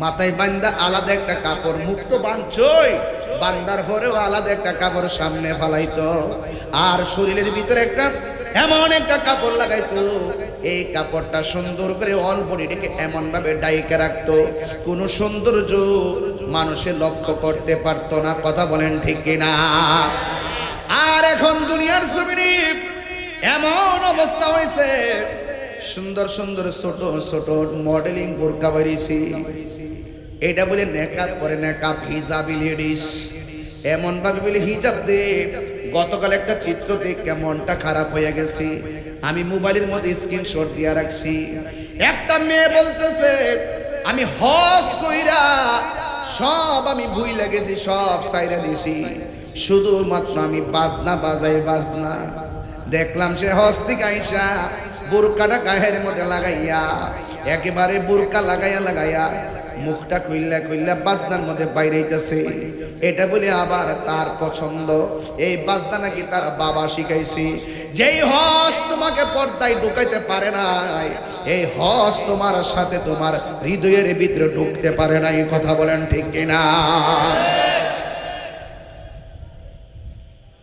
মাথায় বান্ধা আলাদা একটা কাপড়, মুখ তো বাঁধছই, বান্দার পরেও আলাদা একটা কাপড় সামনে ফলাইতো, আর শরীরের ভিতরে একটা এমন একটা কাপড় লাগাইতো, এই কাপড়টা সুন্দর করে অল বডিটাকে এমন ভাবে ডাইকে রাখতো কোন সৌন্দর্য মানুষে লক্ষ্য করতে পারতো না। কথা বলেন ঠিক কিনা? আর এখন দুনিয়ার জমিনে এমন অবস্থা হয়েছে, সুন্দর সুন্দর ছোট ছোট মডেলিং বোরকা বেরিয়েছে, এটা বলে নেকাব করে, নেকাব হিজাবি লেডিস, এমন ভাবে বলে হিজাব দে। গতকাল একটা চিত্র দেখে মনটা খারাপ হয়ে গেছে, আমি মোবাইলের মধ্যে স্ক্রিনশট দিয়ে রাখছি। একটা মেয়ে বলতেছে আমি হজ কইরা সব আমি ভুইলা গেছি, সব সাইরা দিছি, শুধুমাত্র আমি বাজনা বাজাই বাজনা। দেখলাম সে হজ থেকে আইসা বোরকাটা গায়ের মধ্যে লাগাইয়া, একেবারে বোরকা লাগাইয়া লাগাইয়া মুখটা খুইল্লা খুইল্লা বাজনার মধ্যে বাইরেইতেছে। এটা বলে আবার তার পছন্দ, এই বাজনা নাকি তার বাবা শিখাইছে। যেই হজ তোমাকে পর্দায় ঢুকাইতে পারে নাই, এই হজ তোমার সাথে তোমার হৃদয়ের ভিতরে ঢুকতে পারে নাই। কথা বলেন ঠিক কিনা?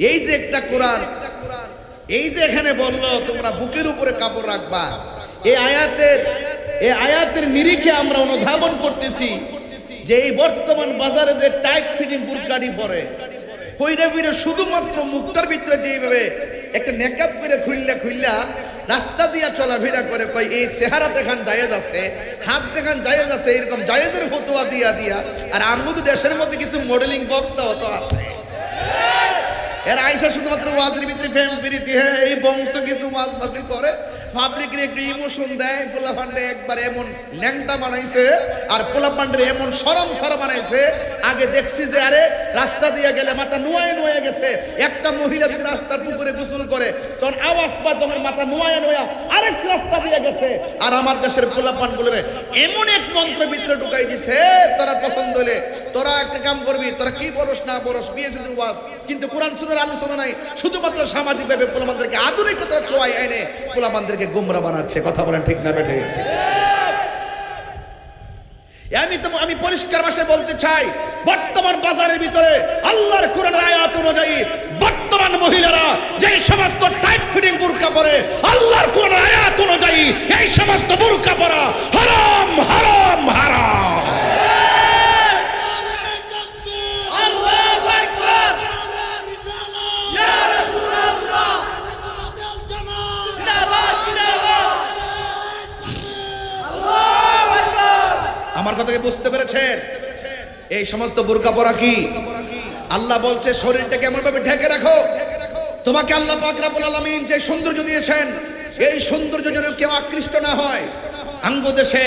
এই যে একটা কোরআন, এই যে এখানে বললো তোমরা বুকের উপরে কাপড় রাখবা, এই আয়াতের নিরিখে আমরা অনুধাবন করতেছি যে এই বর্তমান বাজারে যে টাইট ফিটিং বুরকাডি পরে কইরা ফিরে শুধুমাত্র মুখটার ভিতরে যেভাবে একটা নেকাব করে খুইল্লা খুইল্লা রাস্তা দিয়া চলাফেরা করে, কই এই চেহারা দেখান জায়েজ আছে, হাত দেখান জায়েজ আছে, এরকম জায়েজের ফতোয়া দিয়া দিয়া। আর আমাদের দেশের মধ্যে কিছু মডেলিং বক্তাও তো আছে, এর আইসা শুধুমাত্র ওয়াজের ভিতরে ফেম প্রীতি, হ্যাঁ এই বংশ কিছু ওয়াজ মাহফিল করে, পাবলিকের একটু ইমোশন দেয়। পোলা পান্ডে একবার এমন ল্যাংটা বানাইছে, আর পোলা পান্ডের এমন সরম সর বানাইছে। আগে দেখছি যে আরে রাস্তা দিয়ে গেলে মাথা নোয়ায় নোয়া গেছে, একটা মহিলা যদি রাস্তার পুকুরে গোসল করে তখন আওয়াজ পায় তোমার মাথা নোয়া নোয়া আরেক রাস্তা দিয়ে গেছে। আর আমার দেশের পোলা পান্ড গুলো এমন এক মন্ত্র ভিতরে ঢুকাই দিছে, তোরা পছন্দ হলে তোরা একটা কাম করবি, তোরা কি বলস না বলস বিয়ে যদি ওয়াজ, কিন্তু কোরআন সুন্নাহর আলোচনা নাই, শুধুমাত্র সামাজিক ভাবে পোলাপানদেরকে আধুনিকতার ছোঁয়ায় এনে পোলাপানদেরকে গোমরা বানাচ্ছে। কথা বলেন ঠিক না বেঠে? আমি পরিষ্কার ভাষায় বলতে চাই, বর্তমান বাজারের ভিতরে আল্লাহর কোরআনের আয়াত অনুযায়ী বর্তমান মহিলারা যে সমস্ত টাইট ফিটিং বুরকা পরে, আল্লাহর কোরআনের আয়াত অনুযায়ী এই সমস্ত বুরকা পরা হারাম হারাম হারাম। আমার কথাকে বুঝতে পেরেছেন? এই সমস্ত বোরকা পরা কি আল্লাহ বলছে শরীরটাকে এমন ভাবে ঢেকে রাখো, তোমাকে আল্লাহ পাক রব্বুল আলামিন যে সৌন্দর্য দিয়েছেন, এই সৌন্দর্য যেন কেউ আকৃষ্ট না হয়। আঙ্গ দেশে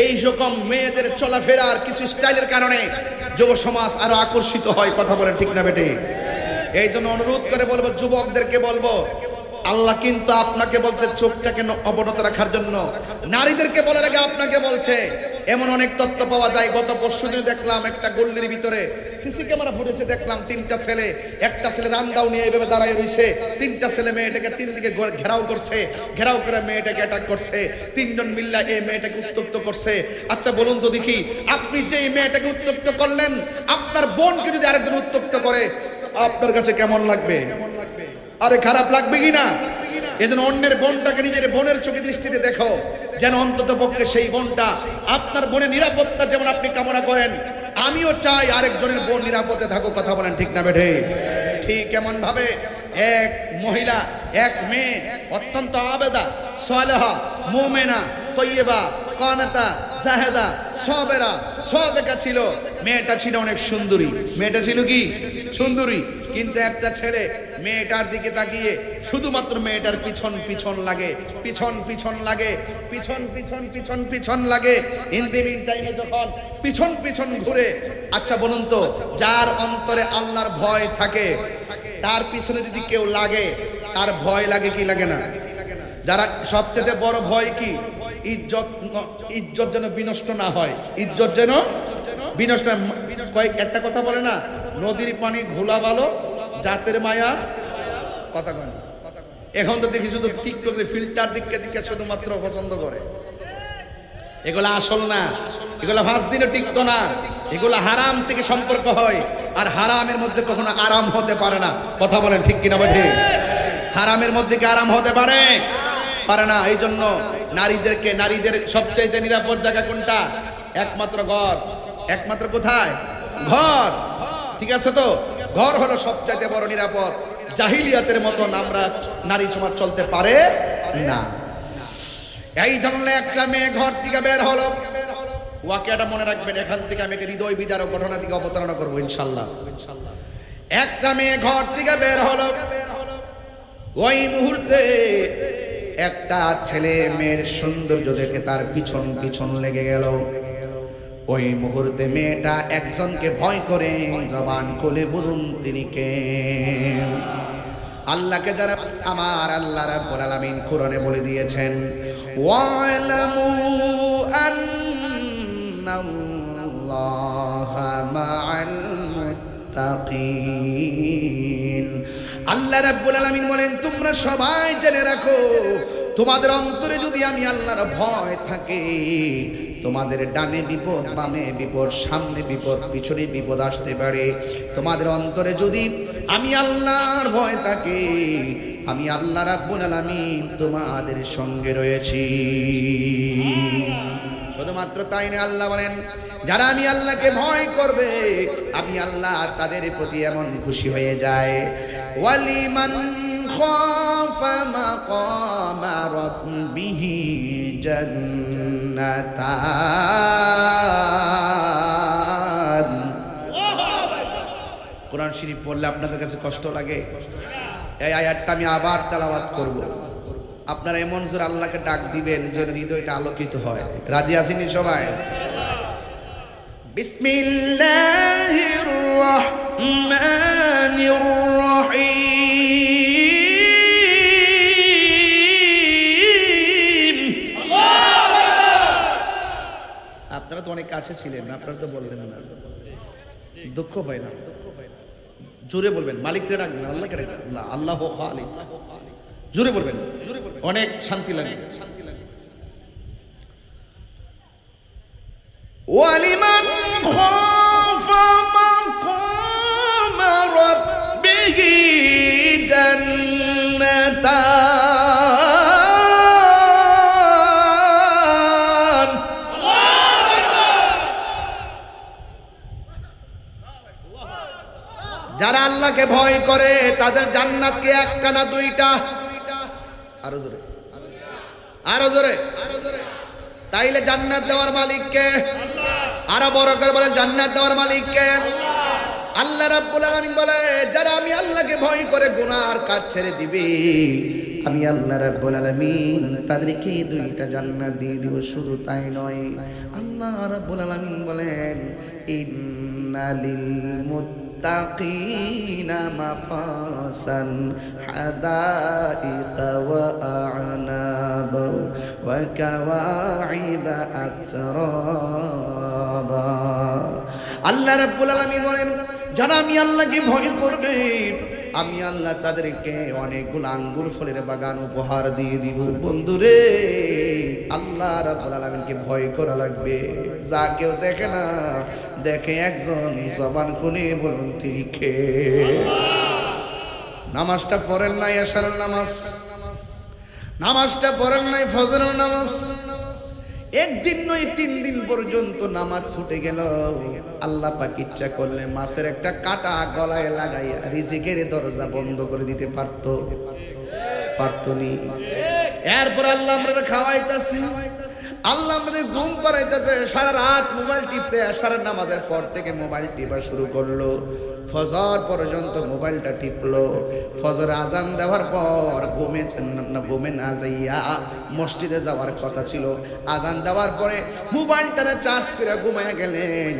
এই রকম মেয়েদের চলাফেরার কিছু স্টাইলের কারণে যুব সমাজ আরো আকর্ষিত হয়। কথা বলেন ঠিক না বেটে? এই জন্য অনুরোধ করে বলবো, যুবকদেরকে বলবো, আল্লাহ কিন্তু আপনাকে বলছে চোখটাকে অবনত রাখার জন্য, নারীদেরকে বলে রাখে আপনাকে বলছে। এমন অনেক তথ্য পাওয়া যায়। গত পরশুদিন দেখলাম একটা গল্লির ভিতরে সিসি ক্যামেরা ফুটেছে, দেখলাম তিনটা ছেলে, একটা ছেলে রান্দাও নিয়ে এইভাবে দাঁড়ায় রয়েছে, তিনটা ছেলে মেয়েটাকে তিন দিকে ঘেরাও করছে, ঘেরাও করে মেয়েটাকে অ্যাটাক করছে, তিনজন মিল্লা এই মেয়েটাকে উত্তক্ত করছে। আচ্ছা বলুন তো দেখি, আপনি যে এই মেয়েটাকে উত্তক্ত করলেন, আপনার বোনকে যদি আরেকজন উত্তক্ত করে আপনার কাছে কেমন লাগবে? আরে খারাপ লাগবে কি না? এজন্য অন্যের বোনটাকে নিজের বোনের চোখে দৃষ্টিতে দেখো, যেন অন্তত পক্ষে সেই বোনটা আপনার বোনের নিরাপত্তা যেমন আপনি কামনা করেন, আমিও চাই আরেকজনের বোন নিরাপদে থাকুক। কথা বলেন ঠিক না বেঠে? ঠিক কেমন ভাবে এক মহিলা, এক মেয়ে অত্যন্ত আবেদা, সালেহা, মুমিনা, তৈয়বা, কানাতা, জাহেদা, সাবেরা, সাদেকা ছিল। মেয়েটা ছিল অনেক সুন্দরী। মেয়েটা ছিল কি? সুন্দরী। কিন্তু একটা ছেলে মেয়েটার দিকে তাকিয়ে শুধুমাত্র মেয়েটার পিছন পিছন লাগে, পিছন পিছন লাগে, পিছন পিছন পিছন পিছন লাগে। ইন দি মিন টাইমে যখন পিছন পিছন ঘুরে, আচ্ছা বলুন তো, যার অন্তরে আল্লাহর ভয় থাকে তার পিছনে যদি কেউ লাগে তার ভয় লাগে কি লাগে না? যারা সবচেয়ে বড় ভয় কি? ইজ্জত যেন বিনষ্ট না হয়, ইজ্জত যেন বিনষ্ট না। কয়েক একটা কথা বলে না, নদীর পানি ঘোলা ভালো, জাতের মায়া কথা কয় না। এখন তো দেখি শুধু টিকটকে ফিল্টার দিকে দিকে শুধুমাত্র পছন্দ করে। এগুলা আসল না, এগুলা 5 দিনও টিকতো না। এগুলা হারাম থেকে সম্পর্ক হয়, আর হারামের মধ্যে কখনো আরাম হতে পারে না। কথা বলেন ঠিক কিনা? বটে। হারামের মধ্যে কি আরাম হতে পারে? পারে না। এই জন্য নারীদের সবচাইতে নিরাপদ জায়গা কোনটা? একমাত্র ঘর। একমাত্র কোথায়? ঘর। ঠিক আছে তো? ঘর হলো সবচাইতে বড় নিরাপদ। জাহিলিয়াতের মতন আমরা নারী সমাজ চলতে পারে না। এই জন্য একটা মেয়ে ঘর থেকে বের হলো, ওয়াকিয়াটা মনে রাখবেন। এখান থেকে আমি একটা হৃদয় বিদারক ঘটনা থেকে অবতারণা করবো ইনশাল্লাহ। একটা মেয়ে ঘর থেকে বের হলো, ওই মুহূর্তে একটা ছেলে মেয়ের সৌন্দর্য দেখে তার পিছন পিছন লেগে গেল। ওই মুহূর্তে মেয়েটা একজনকে ভয় করে জবান খুলে বলুন তিনি কে? আল্লাহকে যারা আমার আল্লাহ রাব্বুল আলামিন কোরআনে বলে দিয়েছেন, ওয়ালামু আন্নাল্লাহা মাআল মুত্তাকিন। আল্লাহ রাব্বুল আলামিন বলেন, তোমরা সবাই জেনে রাখো, তোমাদের অন্তরে যদি আমি আল্লাহর ভয় থাকে, তোমাদের ডানে বিপদ, বামে বিপদ, সামনে বিপদ, পিছনে বিপদ আসতে পারে। তোমাদের অন্তরে যদি আমি আল্লাহর ভয় থাকে, আমি আল্লাহ রাব্বুল আলামিন তোমাদের সঙ্গে রয়েছি। শুধুমাত্র তাই না, আল্লাহ বলেন যারা আমি আল্লাহকে ভয় করবে, আমি আল্লাহ তাদের প্রতি এমন খুশি হয়ে যায়। ওয়ালিমান খাফা মাকামা রাব্বিহি জান্নাতান। কোরআন শরীফ পড়লে আপনাদের কাছে কষ্ট লাগে? এই আয়াতটা আমি আবার তেলাওয়াত করব। আপনারা এমন জোর আল্লাহকে ডাক দিবেন যেন হৃদয়টা আলোকিত হয়। রাজি আছেন সবাই? বিসমিল্লাহির রহমানির রহিম। আপনারা তো অনেক কাছে ছিলেন, আপনারা তো বললেন না, দুঃখ পাইলাম। জোরে বলবেন, মালিককে ডাকবেন, আল্লাহকে ডাকবেন, আল্লাহ আল্লাহু খালিক। জোরে বলবেন, অনেক শান্তি লাগে। ওয়ালিমান খাফা মাকামা রাব্বিহি জান্নাতান। যারা আল্লাহকে ভয় করে তাদের জান্নাতকে একটা না দুইটা? আরো জোরে, আরো জোরে, আরো জোরে। তাইলে জান্নাত দেওয়ার মালিক কে? আরো বড় করে বলেন, জান্নাত দেওয়ার মালিক কে? আল্লাহ রাব্বুল আলামিন বলে, যারা আমি আল্লাহকে ভয় করে গুনার কাজ ছেড়ে দিবে, আমি আল্লাহ রাব্বুল আলামিন তাদেরকে দুইটা জান্নাত দিয়ে দিব। শুধু তাই নয়, আল্লাহ রাব্বুল আলামিন বলেন, ইন্নালিল মুত্তাকিনা মাফাসান হাদাইকা ওয়া আ'নাবা ওয়া কাওয়াইবা আতরাবা। আল্লাহ রাব্বুল আলামিন বলেন, যারা আমি আল্লাহকে ভয় করবে, আমি আল্লাহ তাদেরকে অনেকগুলো আঙ্গুর ফলের বাগান উপহার দিয়ে দিব। বন্ধুরে, আল্লাহ রাব্বুল আলামিনকে ভয় করা লাগবে। যা কেউ দেখে না, দেখে একজন, জবান খুলে বলুন তিনি কে? নামাজটা পড়েন না, এশারের নামাজ নামাজটা পড়েন নাই ফজরের নামাজ, একদিন নয় 3 দিন পর্যন্ত নামাজ ছুটে গেল। আল্লাহ পাক ইচ্ছা করলে মাছের একটা কাঁটা গলায় লাগাইয়া রিজিকের দরজা বন্ধ করে দিতে পারতনি। এরপর আল্লাহ আমরা খাওয়াইতেছে, আল্লাহ আমাদের ঘুম পাড়াইতেছে, সারা রাত মোবাইল টিপছে, সারা নামাজের পর থেকে মোবাইল টিপা শুরু করলো, ফজর পর্যন্ত মোবাইলটা টিপলো। ফজর আজান দেওয়ার পর ঘুমে না যাইয়া মসজিদে যাওয়ার কথা ছিল, আজান দেওয়ার পরে মোবাইলটা চার্জ করে ঘুমায় গেলেন।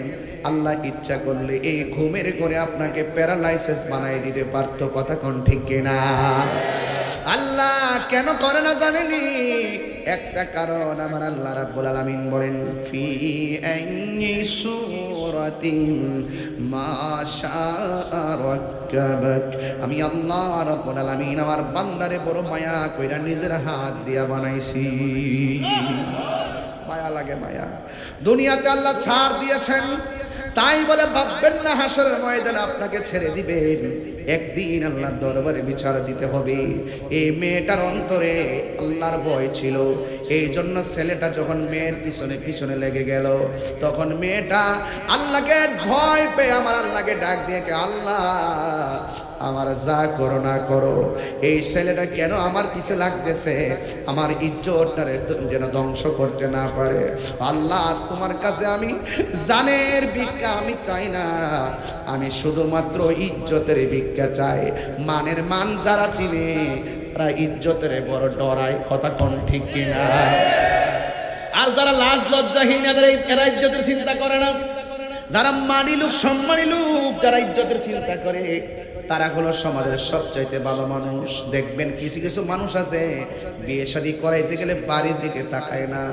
আল্লাহ ইচ্ছা করলে এই ঘুমের করে আপনাকে প্যারালাইসিস বানাই দিতে পারতো, কথা কোন ঠিক কিনা? আল্লাহ কেন করে না জানেনি? একটা কারণ, আমার আল্লাহ রাব্বুল আলামিন বলেন ফি আইয়ি সূরাতিন মা শাআ রাক্কাবাক। আমি আল্লাহ রাব্বুল আলামিন আমার বান্দারে বড় মায়া কইরা নিজের হাত দিয়া বানাইছি। মায়া লাগে, মায়া। দুনিয়াতে আল্লাহ ছাড় দিয়েছেন, তাই বলে ভাববেন না হাসরের ময়দানে আপনাকে ছেড়ে দিবেন। একদিন আল্লাহর দরবারে বিচার দিতে হবে। এই মেয়েটার অন্তরে আল্লাহর ভয় ছিল, এই জন্য ছেলেটা যখন মেয়ের পিছনে পিছনে লেগে গেল, তখন মেয়েটা আল্লাহকে ভয় পেয়ে আমার আল্লাহকে ডাক দিয়ে, আল্লাহ আমার যা করো না করো, এই ছেলেটা কেন আমার পিছে লাগতেছে, আমার ইজ্জতটারে যেন ধ্বংস করতে না পারে। আল্লাহ তোমার কাছে আমি জানের ভিক্ষা আমি চাই না, আমি শুধুমাত্র ইজ্জতের ভিক্ষা চাই। মানের মান যারা চিনে তারা ইজ্জতের বড় ডরায়, কথা কোন ঠিক কিনা? আর যারা লাজ লজ্জাহীন এরা ইজ্জতের চিন্তা করে না। যারা মানি লোক সম্মানী লোক, যারা ইজ্জতের চিন্তা করে, তারা হলো সমাজের সবচাইতে ভালো মানুষ। দেখবেন কিছু কিছু মানুষ আছে বিয়ে শাদী করাইতে গেলে বাড়ির দিকে তাকায় না,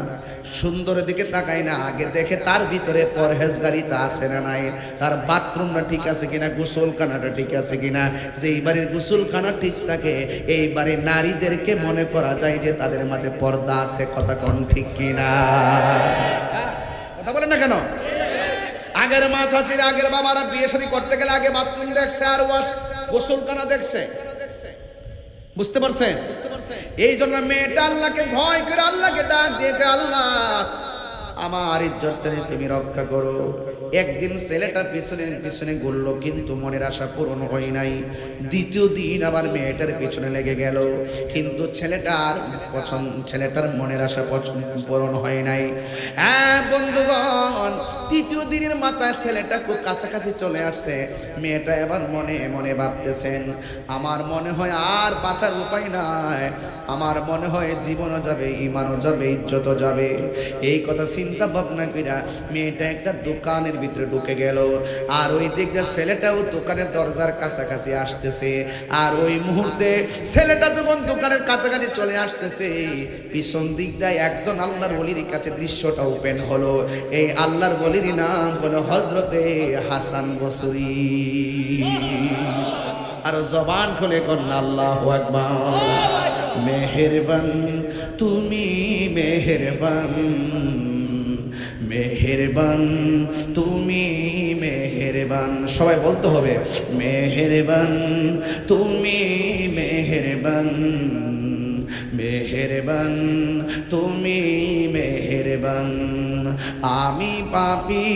সুন্দরের দিকে তাকায় না, আগে দেখে তার ভিতরে পরহেজগারিতা আছে না নাই, তার বাথরুমটা ঠিক আছে কিনা, গোসলখানাটা ঠিক আছে কিনা। যেই বাড়ির গোসলখানা ঠিক থাকে, এই বাড়ির নারীদেরকে মনে করা যায় যে তাদের মাঝে পর্দা আছে, কথা কোন ঠিক কিনা? কথা বলেন না কেন? আগের মা চাচির, আগের বাবারা বিয়ে শাদী করতে গেলে আগে বাথরুম দেখছে আর গোসলখানা দেখছে, বুঝতে পারছেন? এই জন্য মেয়েটা আল্লাহকে ভয় করে আল্লাহকে ডাক দিয়ে, আল্লাহ আমার ইজ্জতটা তুমি রক্ষা করো। একদিন ছেলেটা পিছনে পিছনে ঘুরলো, কিন্তু মনের আশা পূরণ হয় নাই। দ্বিতীয় দিন আবার মেয়েটার পিছনে লেগে গেল, কিন্তু ছেলেটার মনের আশা পূরণ হয় নাই। হ্যাঁ বন্ধুগণ, তৃতীয় দিনের মাথায় ছেলেটা খুব কাছাকাছি চলে আসছে। মেয়েটা এবার মনে মনে ভাবতেছেন, আমার মনে হয় আর বাঁচার উপায় নাই, আমার মনে হয় জীবনও যাবে, ইমানও যাবে, ইজ্জতও যাবে। এই কথা চিন্তা ভাবনা কইরা মেয়েটা একটা দোকানের ভিতরে ঢুকে গেল। আর ওই দিকটা ছেলেটাও দোকানের দরজার কাছাকাছি আসতেছে। আর ওই মুহূর্তে ছেলেটা যখন দোকানের কাছাকাছি চলে আসতেছে, পিছন দিক দিয়ে একজন আল্লাহর ওলির কাছে দৃশ্যটা ওপেন হলো। এই আল্লাহর ওলির নাম হলো হযরতে হাসান বসরি। আর জবান খুলে কন্যা আল্লাহু আকবার। মেহেরবান তুমি মেহেরবান, মেহেরবান তুমি মেহেরবান, সবাই বলতে হবে মেহেরবান তুমি মেহেরবান, মেহেরবান তুমি মেহেরবান। আমি পাপী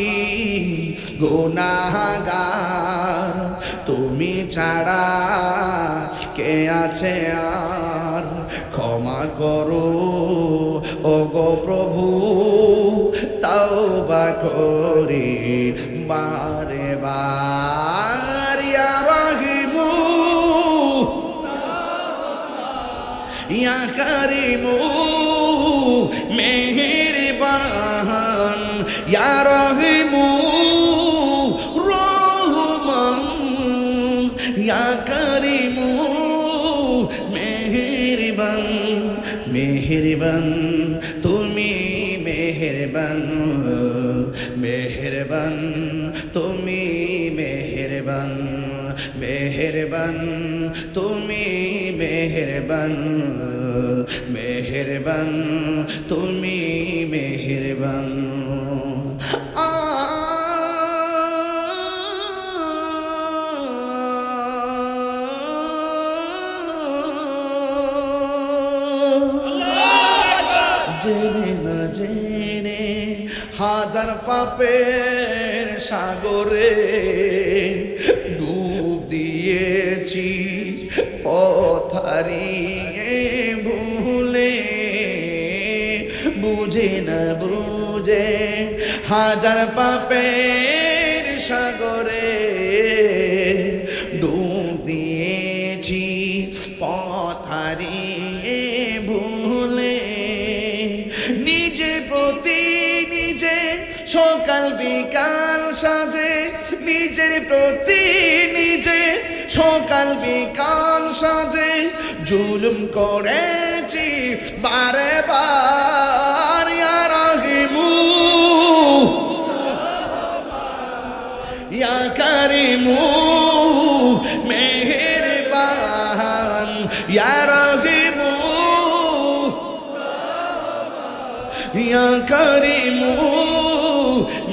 গুনাহগার, তুমি ছাড়া কে আছে আর, ক্ষমা করো ওগো প্রভু, তাওবা করি বারে বার। ইয়া রাহিমু ইয়া কারিমু মেহেরবান, ইয়া রাহিমু রহমান, ইয়া কারিমু মেহেরবান, মেহেরবান তুমি মেহেরবান, মেহেরবান তুমি মেহেরবান, মেহেরবান তুমি মেহেরবান, মেহেরবান তুমি মেহেরবান। জেনে হাজার পাপের সাগরে ডুব দিয়েছি পথ হারিয়ে ভুলে বুঝে না বুঝে হাজার পাপের সাগরে ডুব দিয়েছি পথ হারিয়ে ভুলে নিজের প্রতি নিজে সকাল বিকাল সাজে নিজের প্রতি নিজে সকাল বিকাল সাজে জুলুম করেছি বারে বার ইয়া রাহিমু ইয়া কারিমু মেহেরবান ইয়া রাহিমু ইয়া কারিমু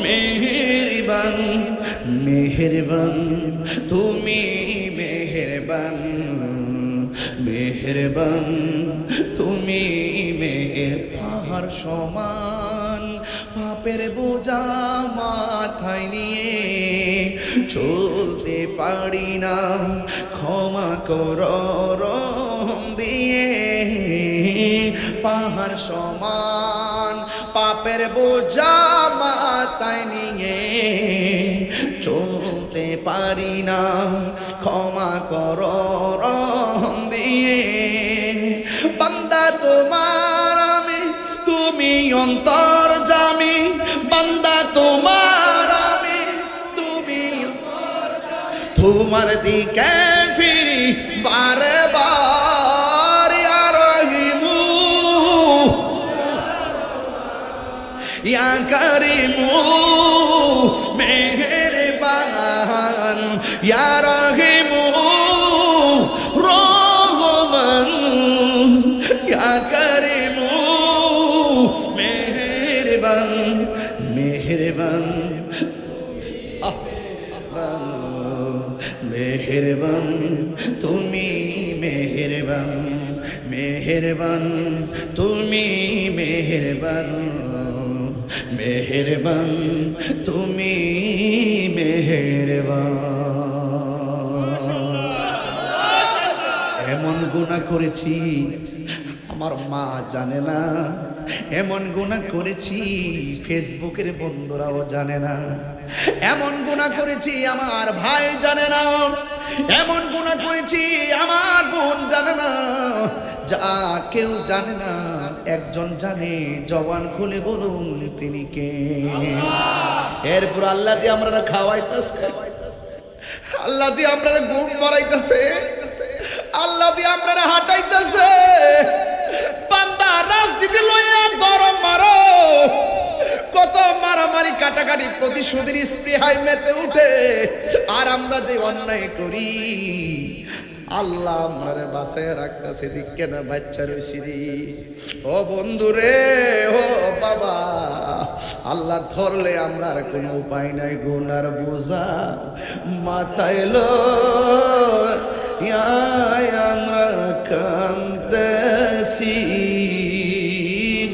মেহেরবান মেহেরবান তুমি মেহেরবান মেহেরবান তুমি মেহের পাহাড় সমান পাপের বোঝা মাথায় নিয়ে চলতে পারি না ক্ষমা করো রহম দিয়ে পাহাড় সমান পাপের বোঝা মাথায় নিয়ে চলতে পারি না ক্ষমা করো রহম দিয়ে বান্দা তোমার আমি তুমি অন্তর্যামী বান্দা তোমার আমি তুমি তোমার দিকে ফিরি বারে বার ইয়া রহিমু ইয়া কারিমু মেহেরবান ইয়া রহিমু রহমান ইয়া কারিমু মেহেরবান মেহেরবান মেহেরবান তুমি মেহেরবান মেহেরবান তুমি মেহেরবান মেহেরবান তুমি মেহেরবান এমন গুনাহ করেছি আমার মা জানে না এমন গুনাহ করেছি ফেসবুকের বন্ধুরাও জানে না এমন গুনাহ করেছি আমার ভাই জানে না এমন গুনাহ করেছি আমার বোন জানে না যা কেউ জানে না একজন জানে জবান খুলে বলুন তিনি কে এরপর আল্লাহ দিয়ে আমরা খাওয়াইতেছে আল্লাহ দিয়ে আমরা ঘুম বাড়াইতেছে আল্লাহ দিয়ে আমরা হাঁটাইতেছে বান্দা রাজনীতি লইয়া গরম মারো কত মারামারি কাটাকাটি প্রতিশোধের স্পৃহায় মেতে উঠে আর আমরা যে অন্যায় করি আল্লাহ আমার বাসায় রাখতেছে দিকে না বাচ্চা রয়েছি ও বন্ধু রে ও বাবা আল্লাহ ধরলে আমরা আর কোনো উপায় নাই গুনার বোঝা মাথায় লো আমরা কান্দেছি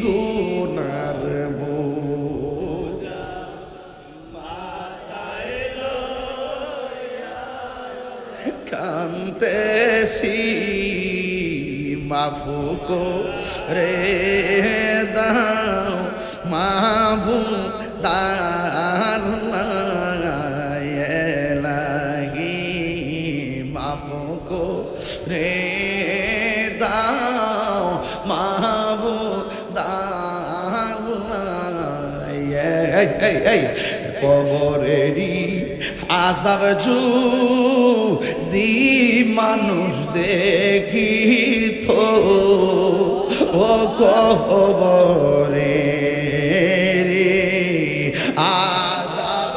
গুনার বোঝা মাথায় লো কান্দেছি মাফু করে দাও মাবু দাল্লাহি মাফু করে দাও মাবু দাল্লাহি কবরেরই আযাব যদি মানুষ দেখিত ও কবরে আযাব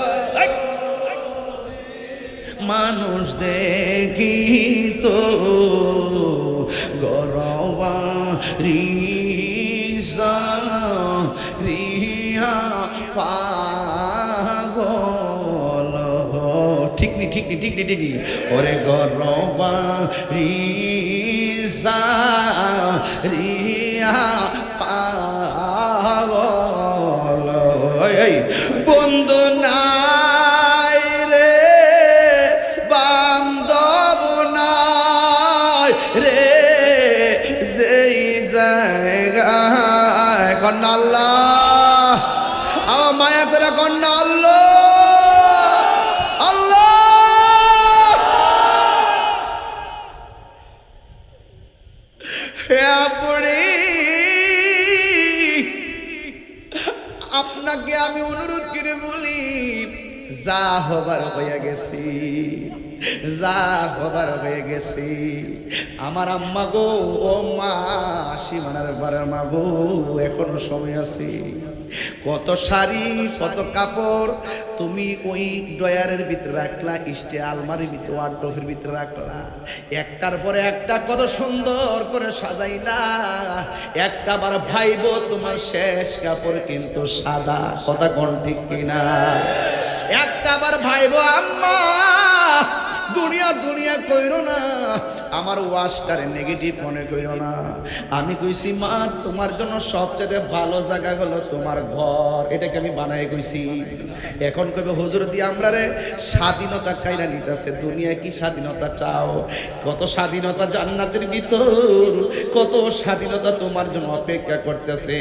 মানুষ দেখিত গরবা রিসা রিহা পাগল ঠিক নি ঠিক নি ঠিক নি ঠিক নি ওরে গরবা রিসা রিহা পাগল কন্যা আল্লাহ, মায়া করে কন্যা আল্লাহ আল্লাহ। হে আপনি, আপনাকে আমি অনুরোধ করে বলি, যা হবার হয়ে গেছি, যা হবার হয়ে গেছি। আমার আম্মা গো, ও মা, সীমানার বাড়ার মা গো, এখনো সময় আছে। কত শাড়ি, কত কাপড় তুমি ওই ডয়ারের ভিতরে রাখলা, ইস্টে আলমারির ভিতরে, ওয়ার্ডরোবের ভিতরে রাখলা, একটার পরে একটা কত সুন্দর করে সাজাইলা। একটা বার ভাইবো তোমার শেষ কাপড় কিন্তু সাদা, কথা কোন ঠিক কিনা? একটা বার ভাইবো আম্মা, দুনিয়া দুনিয়া কইরো না, আমার ওয়াশটারে নেগেটিভ মনে কইরো না। আমি কইছি মা, তোমার জন্য সবচেয়ে ভালো জায়গা হলো তোমার ঘর, এটাকে আমি বানাই কইছি। এখন কইবে হুজুর দিয়ে আমরা রে স্বাধীনতা কাইরা নিতেছে, দুনিয়া কি স্বাধীনতা চাও? কত স্বাধীনতা জান্নাতের ভিতর, কত স্বাধীনতা তোমার জন্য অপেক্ষা করতেছে।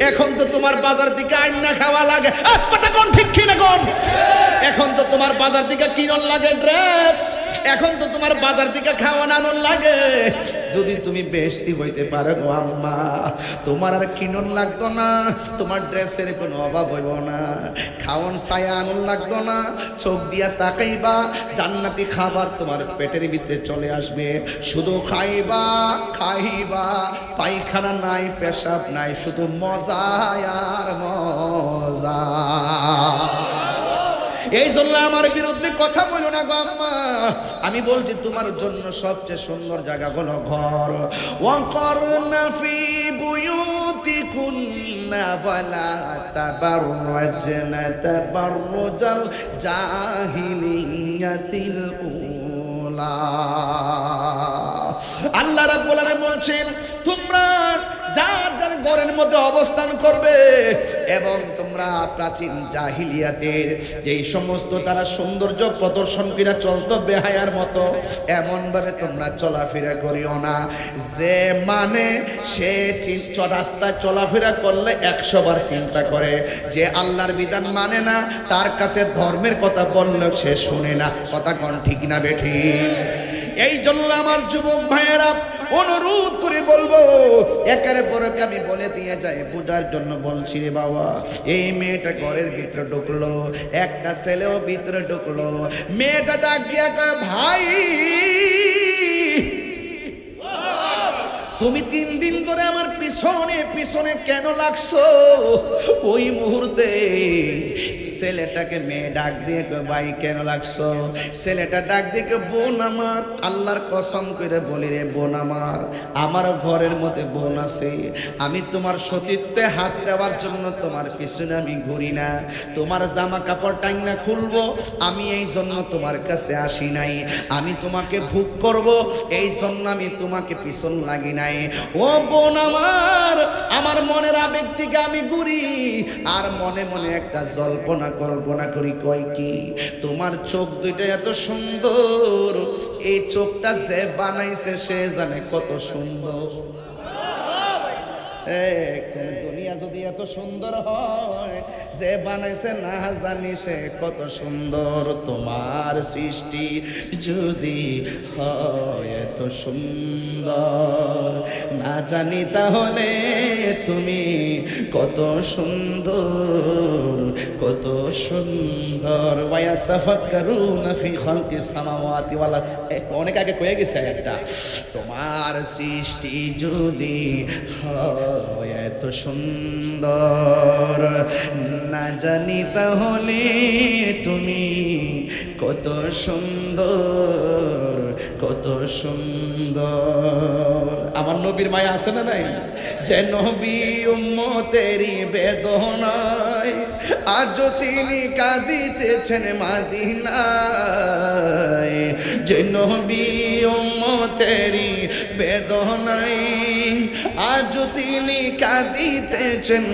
এখন তো তোমার বাজার থেকে আইনা খাওয়া লাগে, কথা কোন ঠিক কিনা কোন? এখন তো তোমার বাজার থেকে কিনন লাগে ড্রেস, এখন তো তোমার বাজার থেকে খাওয়ানো লাগে। যদি তুমি বেশি হইতে পারো গো আম্মা, তোমার আর কিনন লাগতো না, তোমার ড্রেসের কোনো অভাব হইব না, খাওয়ান ছায়া আনন লাগতো না, চোখ দিয়া তাকাইবা, জান্নাতি খাবার তোমার পেটের ভিতরে চলে আসবে। শুধু খাইবা খাইবা, পায়খানা নাই, পেশাব নাই, শুধু মজা আর মজা। এই জন্য আমার বিরুদ্ধে কথা বলো না গো আম্মা, আমি বলছি তোমার জন্য সবচেয়ে সুন্দর জায়গা হলো ঘর। ওয়াকরনা ফি বুয়ুতিকুন্না ওয়ালা তাবাররাজনা তাবাররুজাল জাহিলিয়াতিল উলা। আল্লাহ রাব্বুল আলামিন বলছেন, তোমরা যার যার ঘরের মধ্যে অবস্থান করবে এবং তোমরা প্রাচীন জাহিলিয়াতের যেই সমস্ত তারা সৌন্দর্য প্রদর্শন করে চলতো বেহায়ার মতো, এমন ভাবে তোমরা চলাফেরা করিও না যে মানে সে রাস্তায় চলাফেরা করলে 100 বার চিন্তা করে। যে আল্লাহর বিধান মানে না, তার কাছে ধর্মের কথা বললেও সে শুনে না, কথা কোন ঠিক না বেঠিক? এই জন্য আমার যুবক ভাইয়েরা অনুরোধ করে বলবো, একের পর এক আমি বলে দিয়ে যাই, বোঝার জন্য বলছি রে বাবা। এই মেয়েটা ঘরের ভিতরে ঢুকলো, একটা ছেলেও ভিতরে ঢুকলো, মেয়েটা ডাক দিয়া কয়, ভাই তুমি 3 দিন ধরে আমার পিছনে পিছনে কেন লাগছো? ওই মুহূর্তে ছেলেটাকে মেয়ে ডাক দিয়ে কয়, ভাই কেন লাগছো? ছেলেটা ডাক দিয়ে কয়, বোন আমার, আল্লাহর কসম করে বলি রে বোন আমার, আমার ঘরের মধ্যে বোন আছে, আমি তোমার সতীত্বে হাত দেওয়ার জন্য তোমার পিছনে আমি ঘুরি না, তোমার জামা কাপড় টাইনা খুলবো আমি এই জন্য তোমার কাছে আসি নাই, আমি তোমাকে ভোগ করব এই জন্য আমি তোমাকে পিছন লাগি নাই। ও বোন আমার, আমার মনের আবেগ থেকে আমি ঘুরি, আর মনে মনে একটা জল্পনা কল্পনা করি, কয় কি, তোমার চোখ দুইটা এত সুন্দর, এই চোখটা যে বানাইছে সে জানে কত সুন্দর। দুনিয়া যদি এত সুন্দর হয়, যে বানাইছে না জানি সে কত সুন্দর। তোমার সৃষ্টি যদি হয় এত সুন্দর, না জানি তাহলে তুমি কত সুন্দর, কত সুন্দর। ওয়ায়াতাফাক্কারুনা ফি খালকিস সামাওয়াতি ওয়াল আরদ, অনেক আগে কয়ে গেছে একটা, তোমার সৃষ্টি যদি হয় এত সুন্দর, না জানি তাহলে তুমি কত সুন্দর, কত সুন্দর। আমার নবীর মায়া আছে না নাই? যে নবী উম্মতেরই বেদনায় আজ তিনি কাঁদিতেছেন মদিনায়, যে নবী উম্মতেরই বেদনায় আজ তিনি কাঁদিতেছেন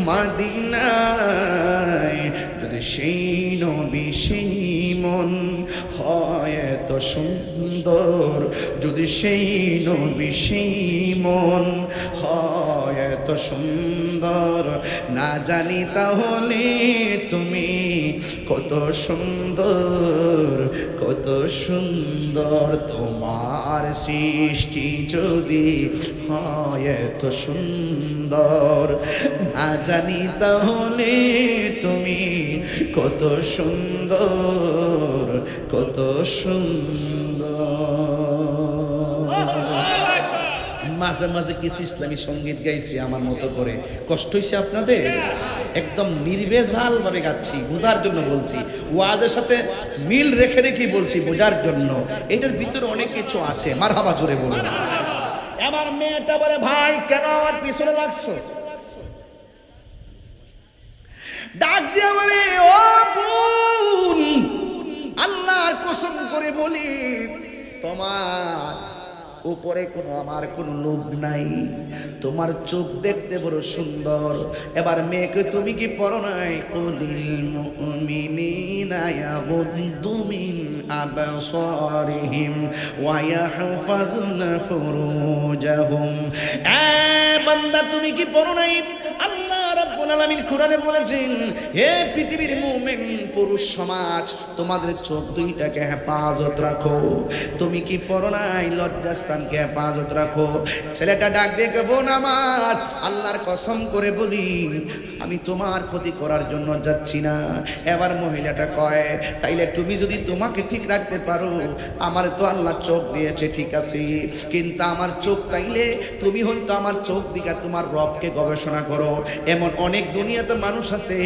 মদিনায়। যদি সেই নবী সেই মন হয় এত সুন্দর, যদি সেই নবী সেই মন হয় এত এত সুন্দর, না জানি তাহলে তুমি কত সুন্দর, কত সুন্দর। তোমার সৃষ্টি যদি হয় এত সুন্দর, না জানি তাহলে তুমি কত সুন্দর, কত সুন্দর। মাঝে মাঝে কিছু ইসলামী সঙ্গীত গাইছি আমার মতো করে, কষ্ট হয়েছে আপনাদের? একদম নির্ভেজাল ভাবে গাচ্ছি, বোঝার জন্য বলছি, ওয়াজের সাথে মিল রেখে রেখে বলছি বোঝার জন্য। এটার ভিতরে অনেক কিছু আছে, মারহাবা জোরে বলুন। এবার মেয়েটা বলে, ভাই কেন আমার পিছনে লাগছো? ডাক দিয়ে বলে, ও বোন, আল্লাহর কসম করে বলি, তোমার উপরে আমার কোনো লোভ নাই, তোমার চোখ দেখতে বড় সুন্দর। এবার মেয়েকে তুমি কি পড়ো নাই, কুলিল মুমিনিনা ইয়াগুদ্দু মিন আবসারিহিম ওয়া ইয়াহফাজুনা ফুরুজাহুম। এ বান্দা, তুমি কি পড়ো নাই? আল্লাহ রাব্বুল আলামিন কোরআনে বলেছেন, হে পৃথিবীর মুমিন পুরুষ সমাজ, তোমাদের চোখ দুইটাকে হেফাজত রাখো। তুমি কি পড়ো নাই? লজ্জাস্থানকে হেফাজত রাখো। ছেলেটা ডাক দিয়ে কে, বোন আমার, আল্লাহর কসম করে বলি, আমি তোমার ক্ষতি করার জন্য যাচ্ছি না। এবার মহিলাটা কয়, তাইলে তুমি যদি তোমাকে ঠিক রাখতে পারো, আমার তো আল্লাহ চোখ দিয়েছে ঠিক আছে, কিন্তু আমার চোখ তাইলে তুমি হয়তো আমার চোখ দিকে তোমার রবকে গবেষণা করো। এমন অনেক দুনিয়াতে মানুষ আছে,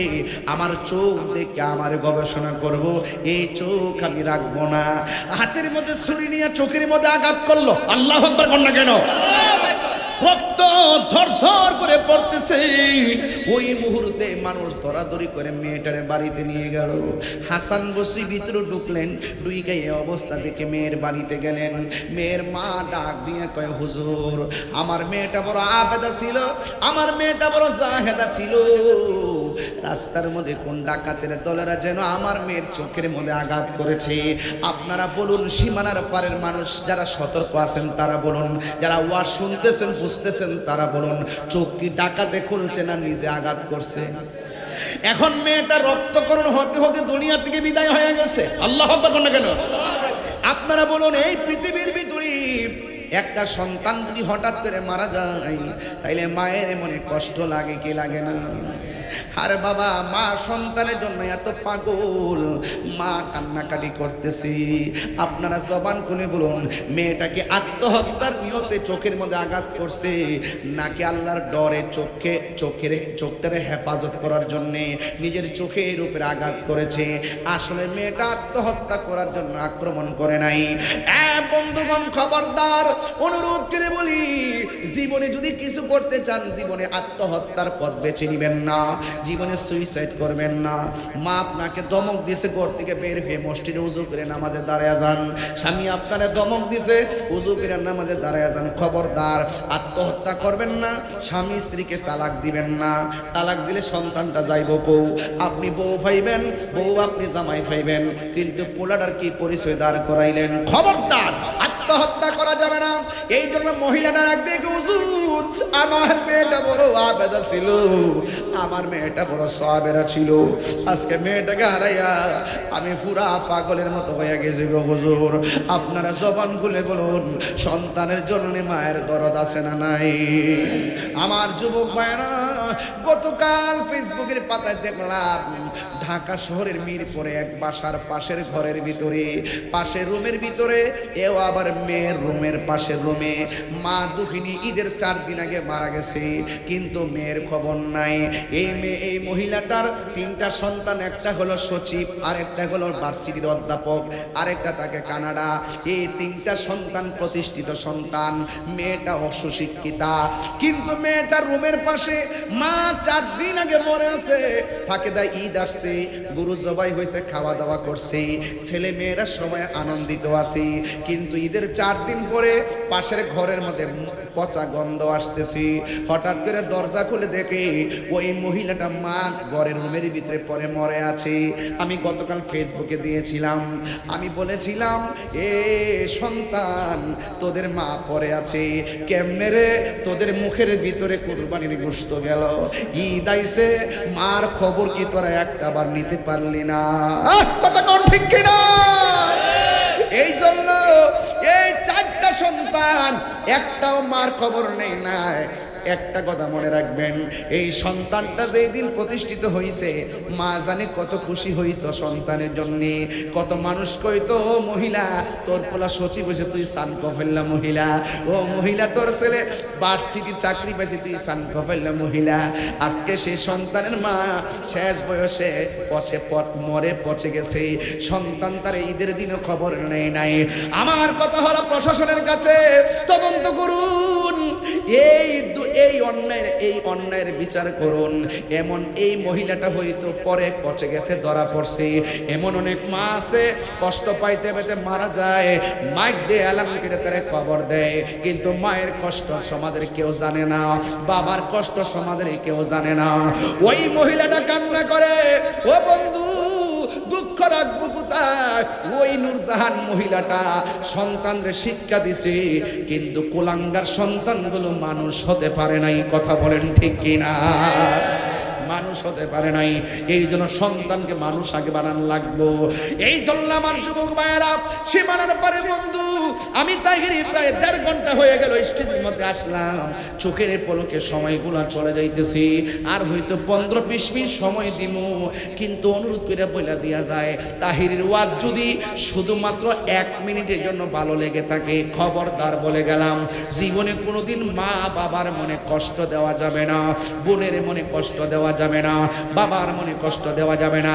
আমার চোখ দেখে আমার গবেষণা করব, এই চোখ আমি রাখবো না। হাতের মধ্যে ছুরি নিয়ে চোখের মধ্যে আঘাত করলো, আল্লাহু আকবার কর না কেন? রক্ত ধর করে পড়তেছে। ওই মুহূর্তে মানুষ ধরাধরি করে মেয়েটার বাড়িতে নিয়ে গেল। হাসান বসরি ভিতরে ঢুকলেন, ঢুকে এই অবস্থা দেখে মেয়ের বাড়িতে গেলেন। মেয়ের মা ডাক দিয়ে কয়, হুজুর, আমার মেয়েটা বড় আবেদা ছিল, আমার মেয়েটা বড় জাহেদা ছিল। রাস্তার মধ্যে কোন ডাকাতের দলেরা যেন আমার মেয়ের চোখের মধ্যে আঘাত করেছে। আপনারা বলুন, সীমানার পারের মানুষ যারা সতর্ক আছেন তারা বলুন, যারা ওয়াজ শুনতেছেন বুঝতেছেন তারা বলুন, চোখ কি ডাকাতে খুলছে না নিজে আঘাত করছে? এখন মেয়েটা রক্তকরণ হতে হতে দুনিয়া থেকে বিদায় হয়ে গেছে। আল্লাহু আকবার না কেন? আপনারা বলুন, এই পৃথিবীর ভিতরে একটা সন্তান যদি হঠাৎ করে মারা যায়, তাইলে মায়ের মনে কষ্ট লাগে কি লাগে না? আরে বাবা, মা সন্তানের জন্য এত পাগল, মা কান্নাকাটি করতেছি। আপনারা জবান খুলে বলুন, মেয়েটাকে আত্মহত্যার নিয়তে চোখের মধ্যে আঘাত করছে, নাকি আল্লাহর ডরে চোখটারে হেফাজত করার জন্য নিজের চোখের উপরে আঘাত করেছে? আসলে মেয়েটা আত্মহত্যা করার জন্য আক্রমণ করে নাই। বন্ধুগণ, খবরদার, অনুরোধ করে বলি, জীবনে যদি কিছু করতে চান, জীবনে আত্মহত্যার পথ বেছে নিবেন না, জীবনে সুইসাইড করবেন না। মা আপনাকে ধমক দিয়েছে, ঘর থেকে বের হয়ে মসজিদে উজু করে নামাজে দাঁড়ায় যান। স্বামী আপনারে ধমক দিয়েছে, উজু করে নামাজে দাঁড়ায় যান। খবরদার, আত্মহত্যা করবেন না। স্বামী স্ত্রীকে তালাক দিবেন না। তালাক দিলে সন্তানটা যাইব কৌ? আপনি বউ পাইবেন, বউ আপনি জামাই পাইবেন, কিন্তু পোলাটার কি পরিচয় দাঁড় করাইলেন? খবরদার, আত্মহত্যা করা যাবে না। এই জন্য মহিলাটা একদিকে, হুজুর, আমার মেয়েটা বড় আবেদা ছিল, আমার মেয়েটা বড় সাবেরা ছিল, আজকে মেয়েটাকে হারাইয়া আমি পুরা পাগলের মতো হয়ে গেছি গো হুজুর। আপনারা জবান খুলে বলুন, সন্তানের জন্য মায়ের দরদ আছে না নাই? আমার যুবক ভাইরা, গতকাল ফেসবুকের পাতায় দেখলাম, ঢাকা শহরের মিরপুরে এক বাসার পাশের ঘরের ভিতরে, পাশের রুমের ভিতরে, এও আবার মেয়ের রুমের পাশের রুমে, মা দুঃখিনী ঈদের 4 দিন আগে মারা গেছে, কিন্তু মেয়ের খবর নাই। এই মহিলাটার 3টা সন্তান, একটা হলো সচিব, আর একটা হলো ভার্সিটির অধ্যাপক, আরেকটা তাকে কানাডা। এই 3টা সন্তান প্রতিষ্ঠিত সন্তান, মেয়েটা অসুশিক্ষিতা, কিন্তু মেয়েটার রুমের পাশে মা 4 দিন আগে মরে আছে। ফাঁকে দা ঈদ আসছে, আসছে, গরু জবাই হয়েছে, খাওয়া দাওয়া করছে, ছেলে মেয়েরা সবাই আনন্দিত আছে। কিন্তু ঈদের 4 দিন পরে পাশের ঘরের মধ্যে পচা গন্ধ আসতেছে। হঠাৎ করে দরজা খুলে দেখে ওই মহিলাটা মা ঘরের রুমের ভিতরে পরে মরে আছে। আমি গতকাল ফেসবুকে দিয়েছিলাম, আমি বলেছিলাম এ সন্তান তোদের মা পরে আছে কেমনে রে? তোদের মুখের ভিতরে কুরবানির গোশত গেল, ঈদ আইছে, মার খবর কি তোরা একটা বার নিতে পারলি না? কথা কোন ঠিক কিনা? এই জন্য এই 4টা সন্তান একটাও মার খবর নেই নাই। একটা কথা মনে রাখবেন, এই সন্তানটা যেই দিন প্রতিষ্ঠিত হয়েছে মা জানে কত খুশি হইতো সন্তানের জন্য। কত মানুষ কইতো মহিলা তোর পোলা সচিব হয়েছে তুই সান কফেল্লা মহিলা, ও মহিলা তোর ছেলে ভার্সিটির চাকরি পাইছে তুই সান কফেল্লা মহিলা। আজকে সেই সন্তানের মা শেষ বয়সে মরে পচে গেছে, সন্তান তার ঈদের দিনও খবর নেই নাই। আমার কথা হলো প্রশাসনের কাছে তদন্ত করুন, এই অন্যায়ের বিচার করুন। এমন এই মহিলাটা হয়তো পরে পচে গেছে, ধরা পড়ছে। এমন অনেক মা আছে কষ্ট পাইতে পাইতে মারা যায়, মাইক দিয়ে এলান করে তারা খবর দেয়, কিন্তু মায়ের কষ্ট সমাজের কেউ জানে না, বাবার কষ্ট সমাজের কেউ জানে না। ওই মহিলাটা কান্না করে, ও বন্ধু দুঃখ রাখবো কোথায়? ওই নূরজাহান মহিলাটা সন্তানদের শিক্ষা দিছে, কিন্তু কুলাঙ্গার সন্তানগুলো মানুষ হতে পারে নাই। কথা বলেন ঠিক কিনা? মানুষ হতে পারে নাই। এই জন্য সন্তানকে মানুষ আগে বানানো লাগবো। এই জন্য আমার যুবক ভাইয়েরা সীমানার পারে বন্ধু, আমি তাহিরি প্রায় 1.5 ঘন্টা হয়ে গেল স্টেজের মধ্যে আসলাম, চোখের পলকে সময়গুলো চলে যাইতেছি, আর হয়তো 15-20 মিনিট সময় দিব, কিন্তু অনুরোধ করে বলে দেওয়া যায় তাহিরির ওয়াজ যদি শুধুমাত্র 1 মিনিটের জন্য ভালো লেগে থাকে, খবরদার বলে গেলাম জীবনে কোনোদিন মা বাবার মনে কষ্ট দেওয়া যাবে না, বোনের মনে কষ্ট দেওয়া যাবে না, বাবার মনে কষ্ট দেওয়া যাবে না,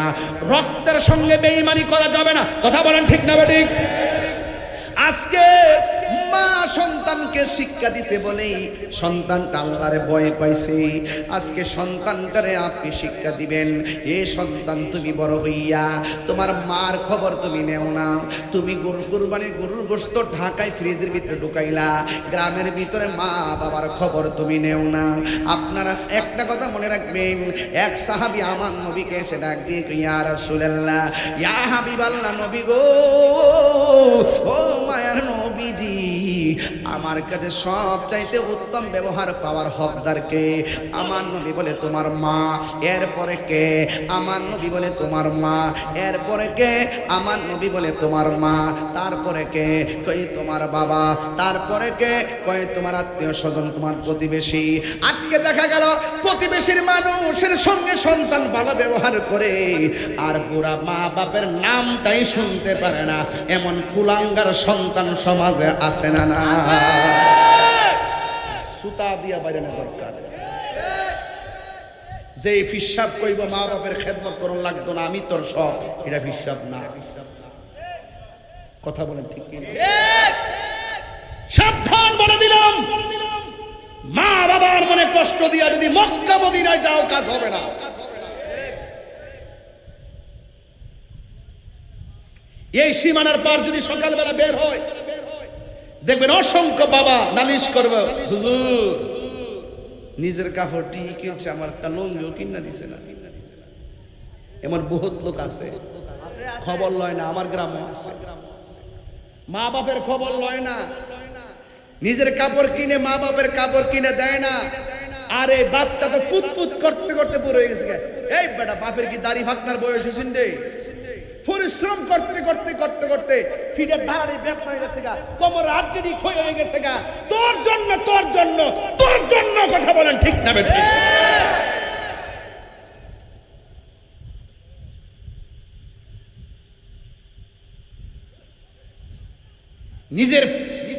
রক্তের সঙ্গে বেঈমানি করা যাবে না। কথা বলেন ঠিক না ঠিক? আজকে মা সন্তানকে শিক্ষা দিছে বলেই সন্তানটা আল্লাহরে ভয় পাইছে। আজকে সন্তানটারে আপনি শিক্ষা দিবেন, এ সন্তান তুমি বড় হইয়া তোমার মার খবর তুমি নেও না। তুমি কুরবানির গরুর গোশত ঢাকায় ফ্রিজের ভিতরে ঢুকাইলা, গ্রামের ভিতরে মা বাবার খবর তুমি নেও না। আপনারা একটা কথা মনে রাখবেন, এক সাহাবী আমার নবীকে এসে ডাক দিয়ে ইয়া রাসূলুল্লাহ, ইয়া হাবিবাল্লাহ, নবী গো, ও মায়ার নবীজি, আমার কাছে সব চাইতে উত্তম ব্যবহার পাওয়ার হকদার কে? আমার নবী বলে তোমার মা। এরপরে কে? আমার নবী বলে তোমার মা। এরপরে কে? আমার নবী বলে তোমার মা। তারপরে কে? কই তোমার বাবা। তারপরে কে? কই তোমার আত্মীয় স্বজন, তোমার প্রতিবেশী। আজকে দেখা গেল প্রতিবেশীর মানুষের সঙ্গে সন্তান ভালো ব্যবহার করে, আর পুরা মা বাপের নামটাই শুনতে পারে না, এমন কুলাঙ্গার সন্তান সমাজে আছে না? না, সুতা দিয়া বাইরে না দরকার। যে ফিসাব কইব মা বাপের খেদমত করন লাগতো না, আমি তোর সব, এটা ফিসাব না। কথা বলেন ঠিক কি? সাবধান বলে দিলাম, মা বাবার মনে কষ্ট দিয়া যদি মক্কা মদিনায় যাও কাজ হবে না। এই সীমানার পার যদি সকালবেলা বের হয়, দেখবেন অসংখ্য বাবা নালিশ করবে, হুজুর নিজের কাপড় ঠিক হচ্ছে, আমার একটা লঙ্গিও কিনা দিছে না। এমন বহুত লোক আছে, খবর লয় না। আমার গ্রামে আছে, মা বাপের খবর লয় না, নিজের কাপড় কিনে মা বাপের কাপড় কিনে দেয় না। আরে বাপটা তো ফুটফুট করতে করতে পুরো হয়ে গেছে। এই বেটা, বাপের কি দাড়ি ফাকনার বয়স হয়েছে রে? পরিশ্রম করতে করতে করতে করতে ফিডের দাঁড়ানি ব্যথা হয়ে গেছে গা, কোমর হাড্ডি ক্ষয় হয়ে গেছে গা। তোর জন্য তোর জন্য তোর জন্য, কথা বলেন ঠিক না বেঠিক? নিজের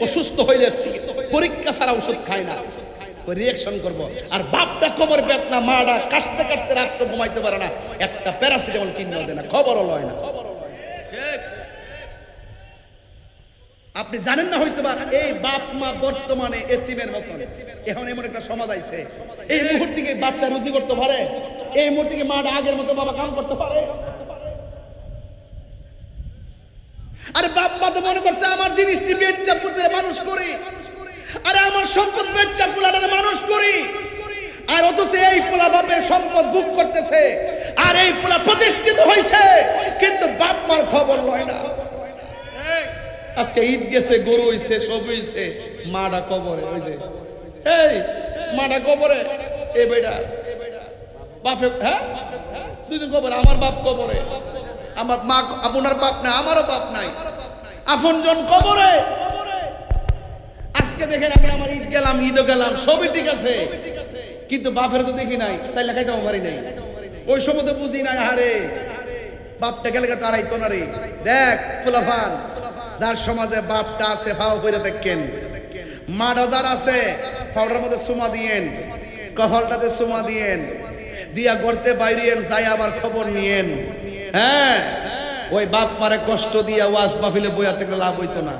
অসুস্থ হয়ে যাচ্ছে, পরীক্ষা ছাড়া ওষুধ খায় না, রিয়াকশন করবো। আর বাপটা কোমর বেদনা, মাটা কাশতে কাশতে রাত্রে ঘুমাইতে পারে না, একটা প্যারাসিটামল কিনে দেয় না, খবরও লয় না। আপনি জানেন না হয়তো বা এই বাপ মা বর্তমানে এতিমের মতন। এখন এমন একটা সমাজ আইছে, এই মুহূর্তে বাপটা রুজি করতে পারে? এই মুহূর্তে কি মাটা আগের মতো বাবা কাম করতে পারে? আরে বাপ মা তো মনে করছে আমার জিনিসটি বেচ্চা ফুলতে মানুষ করি, আরে আমার সম্পদ বেচ্চা ফুলাটারে মানুষ করি, আর অথচ এই পোলা বাপের সম্পদ ভোগ করতেছে, আর এই পোলা প্রতিষ্ঠিত হয়েছে, কিন্তু বাপ মার খবর লয় না। আজকে ঈদ গেছে, গরু হইছে, সব হইছে, মাটা কবরে হইছে। এই মাটা কবরে, এই বেটা বাপে, হ্যাঁ দুজন কবরে, আমার বাপ কবরে, আমার মা, আপনার বাপ নাই, আমারও বাপ নাই, আপনজন কবরে। আজকে দেখেন আমি আমার ঈদ গেলাম, ঈদও গেলাম, সবই ঠিক আছে, কিন্তু বাপের তো দেখি নাই, চাইলে খাইতে পারি নাই, ওই সময় তো বুঝি নাই। হারে বাপটা গেলে তারাইতো না রে। দেখ ফুলাফান, যার সমাজে বাপটা আছে ফাও করে দেখেন, মাটা যার আছে ফাওটার মধ্যে সুমা দিয়েন, কফলটাতে সুমা দিয়েন, দিয়া গড়তে বাইরিয়েন, যাই আবার খবর নিয়েন। হ্যাঁ, ওই বাপ মারে কষ্ট দিয়া ওয়াজ মাহফিলে বইয়া থেকে লাভ হইতো না,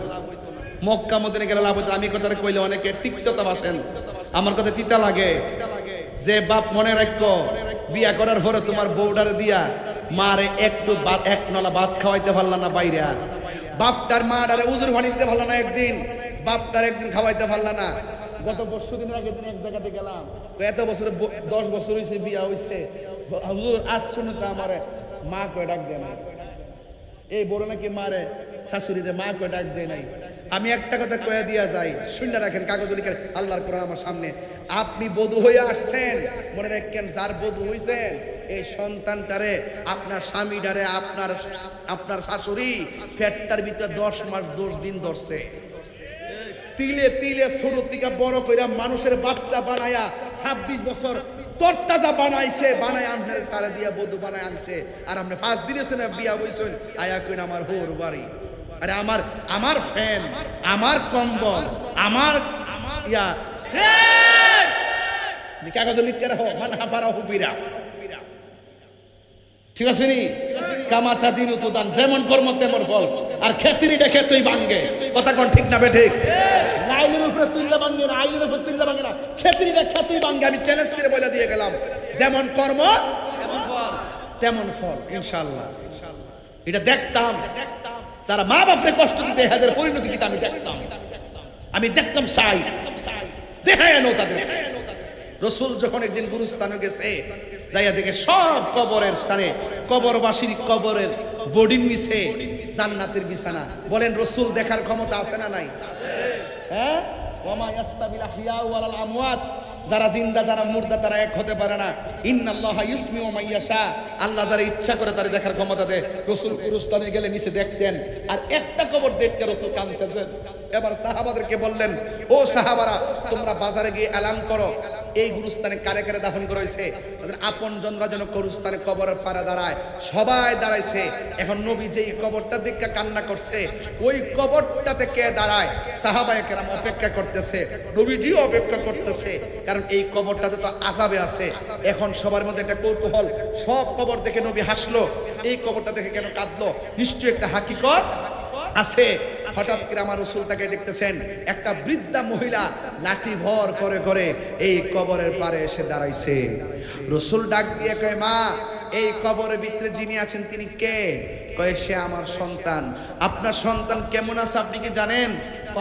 মক্কা মদিনা গেলে লাভ হইতো। আমি কথাটা কইলে অনেকে তিক্ততা বাসেন, আমার কথা তিতা লাগে। যে বাপ মনে রাখো বিয়া করার পরে তোমার বউডারে দিয়া মারে একটু এক নলা ভাত খাওয়াইতে পারলা না বাইরে, বাপটার মাডারে উজুর পানি দিতে পারলা না একদিন, বাপটার একদিন খাওয়াইতে পারলা না। গত পরশু দিনের আগের দিন এক জায়গাতে গেলাম, এত বছরে 10 বছর হয়েছে বিয়া হয়েছে, হুজুর আজ শুনে তো আমার মা কয়ে ডাক দেয় না, এই বড় নাকি মারে শাশুড়িরে মা কয়ে ডাক দেয় নাই। আমি একটা কথা কয়ে দিয়া যাই, শুনে রাখেন, কাগজ লিখে আল্লাহর কোরআন আমার সামনে। আপনি বধূ হয়ে আসছেন, মনে রাখেন যার বধূ হয়েছেন এই সন্তানটারে, আপনার স্বামীটারে, আপনার শাশুড়ি পেটটার ভিতরে 10 মাস 10 দিন ধরছে, তিলে তিলে ছোট থেকে বড় কইরা মানুষের বাচ্চা বানায়া 26 বছর তরতাজা বানাইছে, বানায় আনছে, তারা দিয়া বধূ বানায় আনছে। আর আপনি 5 দিন এসে না বিয়া বইছেন, আয়া কইন আমার হোর বাড়ি, আরে আমার ফ্যান, আমার কম্বল, আমার ইয়া কাগজ লিখতে রাখো, মান হাফারা হুফিরা, ঠিক আছে নি? কামাতা দিন উতদান, যেমন কর্ম তেমন ফল, আর খেতিরিটা খেতেই ভাঙ্গে। কথা কোন ঠিক না বে ঠিক? লাইলের উপরে তুললে ভাঙ্গে না, আইলের উপরে তুললে ভাঙ্গে না, খেতিরিটা খেতেই ভাঙ্গে। আমি চ্যালেঞ্জ করে বলে দিয়ে গেলাম, যেমন কর্ম তেমন ফল, ইনশাআল্লাহ। এটা দেখতাম, যারা মা বাপরে কষ্ট দিতে এদের পরিণতি কি আমি দেখতাম, চাই দেখেন তাদের। রসুল যখন একদিন গুরুস্থানে গেছে, যাইয়া দেখে সব কবরের স্থানে কবরবাসীর কবরের বডির নিচে জান্নাতের বিছানা। বলেন রসুল দেখার ক্ষমতা আছে না নাই? হ্যাঁ, ওমা ইয়াস্তাবিল আহইয়া ওয়াল আমওয়াত, যারা জিন্দা যারা মুর্দা তারা এক হতে পারে না। ইন্নাল্লাহা ইউসমিউ মান ইয়াশা, আল্লাহ যারা ইচ্ছা করে তার দেখার ক্ষমতা দেয়। রাসূল গুরুস্থানে গেলে নিচে দেখতেন, আর একটা কবর দেখতে রাসূল কাঁদতেছেন। এবার সাহাবাদেরকে বললেন, ও সাহাবারা, তোমরা বাজারে গিয়ে এলান করো এই গুরুস্থানে কারে কারে দাফন করা হয়েছে, তাদের আপনজনরা যেন গুরুস্থানে কবরের পাড়ে দাঁড়ায়। সবাই দাঁড়াইছে। এখন নবী যেই কবরটা দেখে কান্না করছে, ওই কবরটাতে কে দাঁড়ায়? সাহাবায়ে কেরাম অপেক্ষা করতেছে, নবীজিও অপেক্ষা করতেছে, কারণ এই কবরটাতে তো আযাবে আছে। এখন সবার মধ্যে একটা কৌতূহল, সব কবর দেখে নবী হাসলো, এই কবরটা দেখে কেন কাঁদলো? নিশ্চয়ই একটা হাকিকত আছে। হঠাৎ করে আমার রাসূল তাকে দেখতেছেন, একটা বৃদ্ধা মহিলা লাঠি ভর করে করে এই কবরের পারে এসে দাঁড়াইছে। রাসূল ডাক দিয়ে কয়, মা, এই কবরের ভিতরে যিনি আছেন তিনি কে? কয়, সে আমার সন্তান। আপনার সন্তান কেমন আছে আপনি কি জানেন?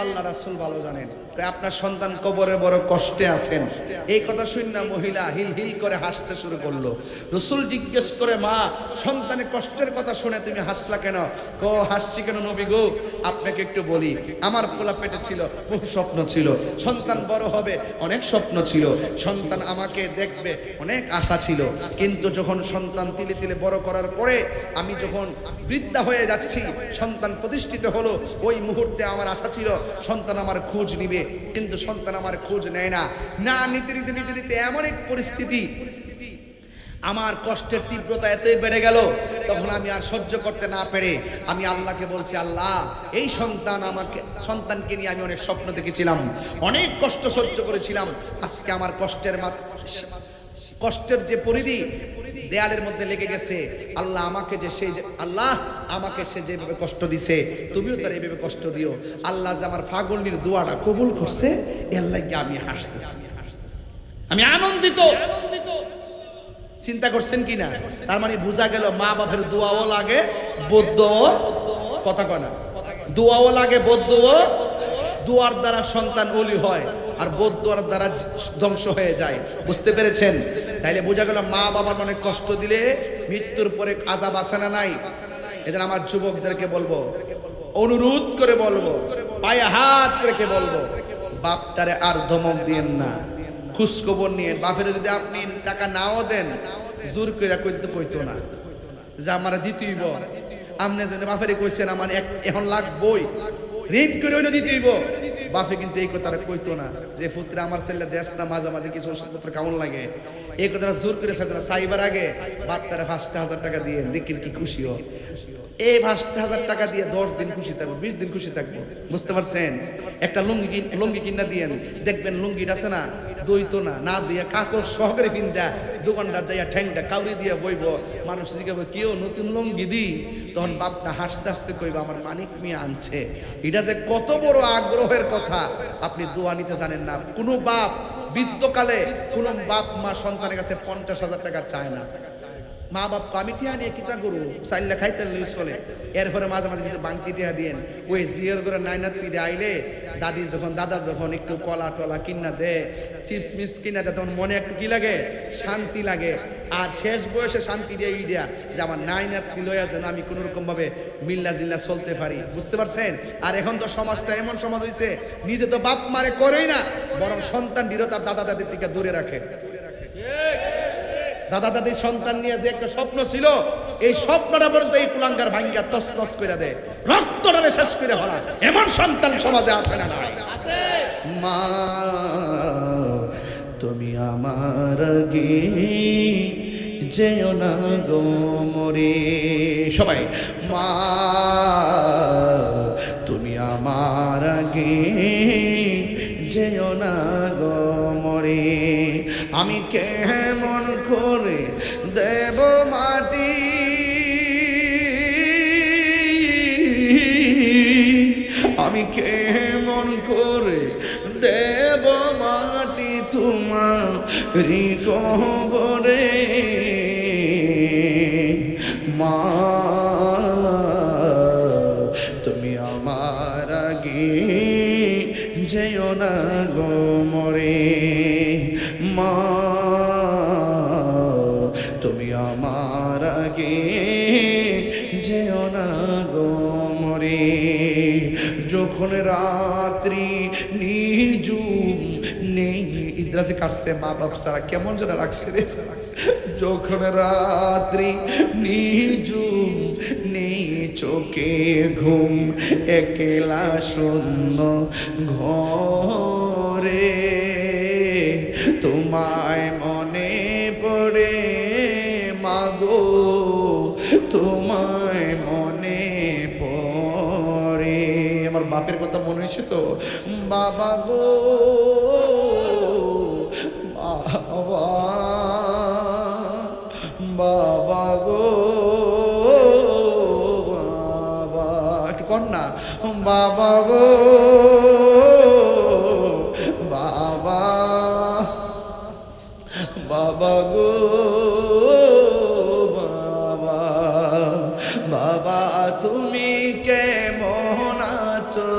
আল্লাহ রাসূল ভালো জানেন। আপনার সন্তান কবরে বড় কষ্টে আছেন। এই কথা শুনে মহিলা হিল হিল করে হাসতে শুরু করলো। রাসূল জিজ্ঞেস করে, মা, সন্তানের কষ্টের কথা শুনে তুমি হাসলা কেন? কো, হাসছি কেন নবী গো, আপনাকে একটু বলি, আমার পোলা পেটে ছিল, বহু স্বপ্ন ছিল, সন্তান বড় হবে, অনেক স্বপ্ন ছিল, সন্তান আমাকে দেখবে, অনেক আশা ছিল, কিন্তু যখন সন্তান তিলে তিলে বড় করার পরে আমি যখন বৃদ্ধা হয়ে যাচ্ছি, সন্তান প্রতিষ্ঠিত হলো, ওই মুহূর্তে আমার আশা ছিল সন্তান আমার খোঁজ নিবে, কিন্তু সন্তান আমার খোঁজ নেয় না। না নিতে নিতে নিতে নিতে এমন এক পরিস্থিতি, আমার কষ্টের তীব্রতা এতই বেড়ে গেল, তখন আমি আর সহ্য করতে না পেরে আমি আল্লাহকে বলছি, আল্লাহ, এই সন্তানকে নিয়ে আমি অনেক স্বপ্ন দেখেছিলাম, অনেক কষ্ট সহ্য করেছিলাম, আজকে আমার কষ্টের যে পরিধি দেয়ালের মধ্যে লেগে গেছে, আল্লাহ আমাকে সে যেভাবে কষ্ট দিছে, তুমিও তার এইভাবে কষ্ট দিও। আল্লাহ যে আমার ফাগলনির দোয়াটা কবুল করছে, এর লাগি আমি হাসতেছি, আমি আনন্দিত চিন্তা করছেন কিনা? তার মানে বোঝা গেল মা বাপের দোয়াও লাগে, বদ্ধ কথা কনা, দোয়াও লাগে, বদ্ধ দোয়ার দ্বারা সন্তান ওলি হয় আর বদ্ধর দ্বারা ধ্বংস হয়ে যায়। বুঝতে পেরেছেন? তাইলে বোঝা গেল মা বাবার মনে কষ্ট দিলে মৃত্যুর পরে আযাব আছে না নাই? এজন্য আমার যুবকদেরকে বলবো, অনুরোধ করে বলবো, পায়ে হাত রেখে বলবো, বাপটারে আর ধমক দিয়েন না, খোঁজখবর নিয়ে। বাপের যদি আপনি টাকা নাও দেন, জোর করে কইতো না যে আমার দিতেইব। আপনি যেন বাপেরে কইছেন আমার এখন লাগবই, ঋণ করে হইলো দিতেইব, বাপে কিন্তু এই কথাটা কইতো না যে পুত্র আমার ছেলে দেশ না, মাঝে মাঝে কিছু ওষুধপত্র কেমন লাগে, এই কথাটা জোর করে চাইবার আগে বাপটারে 5,000 টাকা দিয়ে দেখেন কি খুশি হয়। এই 5,000 টাকা দিয়ে 10 দিন খুশি থাকবো, 20 দিন খুশি থাকবো। বুঝতে পারছেন? একটা লুঙ্গি কিনা দিয়েন, দেখবেন লুঙ্গিটা আছে না দইতো না দিয়ে কাকর সহকারে কিনতা দোকানদার যাইয়া ঠ্যাংটা কাউরি দিয়ে বইব, মানুষ জিজ্ঞাসা কেউ নতুন লুঙ্গি দি, তখন বাপটা হাসতে হাসতে কইবা আমার মানিক মিয়া আনছে। এটা যে কত বড় আগ্রহের কথা আপনি দোয়া নিতে জানেন না। কোনো বাপ বৃদ্ধকালে কোনো বাপ মা সন্তানের কাছে 50,000 টাকা চায় না। মা বাপ আমি টিয়া নিয়ে কিতা করু, চাইলে খাইতে চলে। এরপরে মাঝে মাঝে কিছু বাংতি টিয়া দিয়েন, ওই জিয়ার করে নাইনাত পিড়ে আইলে দাদা যখন একটু কলা টলা কিনা দে, চিপস মিপস কিনা দেয়, তখন মনে একটু কি লাগে, শান্তি লাগে। আর শেষ বয়সে শান্তি দিয়ে ইডিয়া যে আমার নাইনাত লইয়া যেন আমি কোনো রকম ভাবে মিল্লা জিল্লা চলতে পারি। বুঝতে পারছেন? আর এখন তো সমাজটা এমন সমাজ হয়েছে, নিজে তো বাপ মারে করেই না, বরং সন্তান তার দাদা দাদির থেকে দূরে রাখে। দাদা দাদির সন্তান নিয়ে যে একটা স্বপ্ন ছিল, এই স্বপ্নটা পর্যন্ত এই কুলাঙ্গার ভাঙ্গা তছনছ করে দেয়, রক্তটারে শেষ করে ফেলা। এমন সন্তান সমাজে আছে না নাই? মা তুমি আমার আগে যেও না গো মরে, সবাই মা তুমি আমার আগে যেও না গো মরে, আমি কেমন করে দেব মাটি, আমি কেমন করে দেব মাটি তোমার কবরে, মা তুমি আমার আগে যেও না গো মরে, মা তুমি আমার আগে যেও না গো মরে। যখন রাত্রি নিঝুম নেই, ইদ্রাজে কাটছে মা বাপ সারা কেমন যেন লাগছে রে। যখন রাত্রি নিঝুম নেই, চোখে ঘুম, একলা শূন্য ঘরে, তোমায় মনে পড়ে মাগো, তোমায় মনে পড়ে। আমার বাপের কথা মনে হয়েছে তো, বাবা গো বাবা, বাবা গো বাবা, একটু কর না, বাবা গো বাবা, বাবা গো বাবা, বাবা তুমি কেমন আছো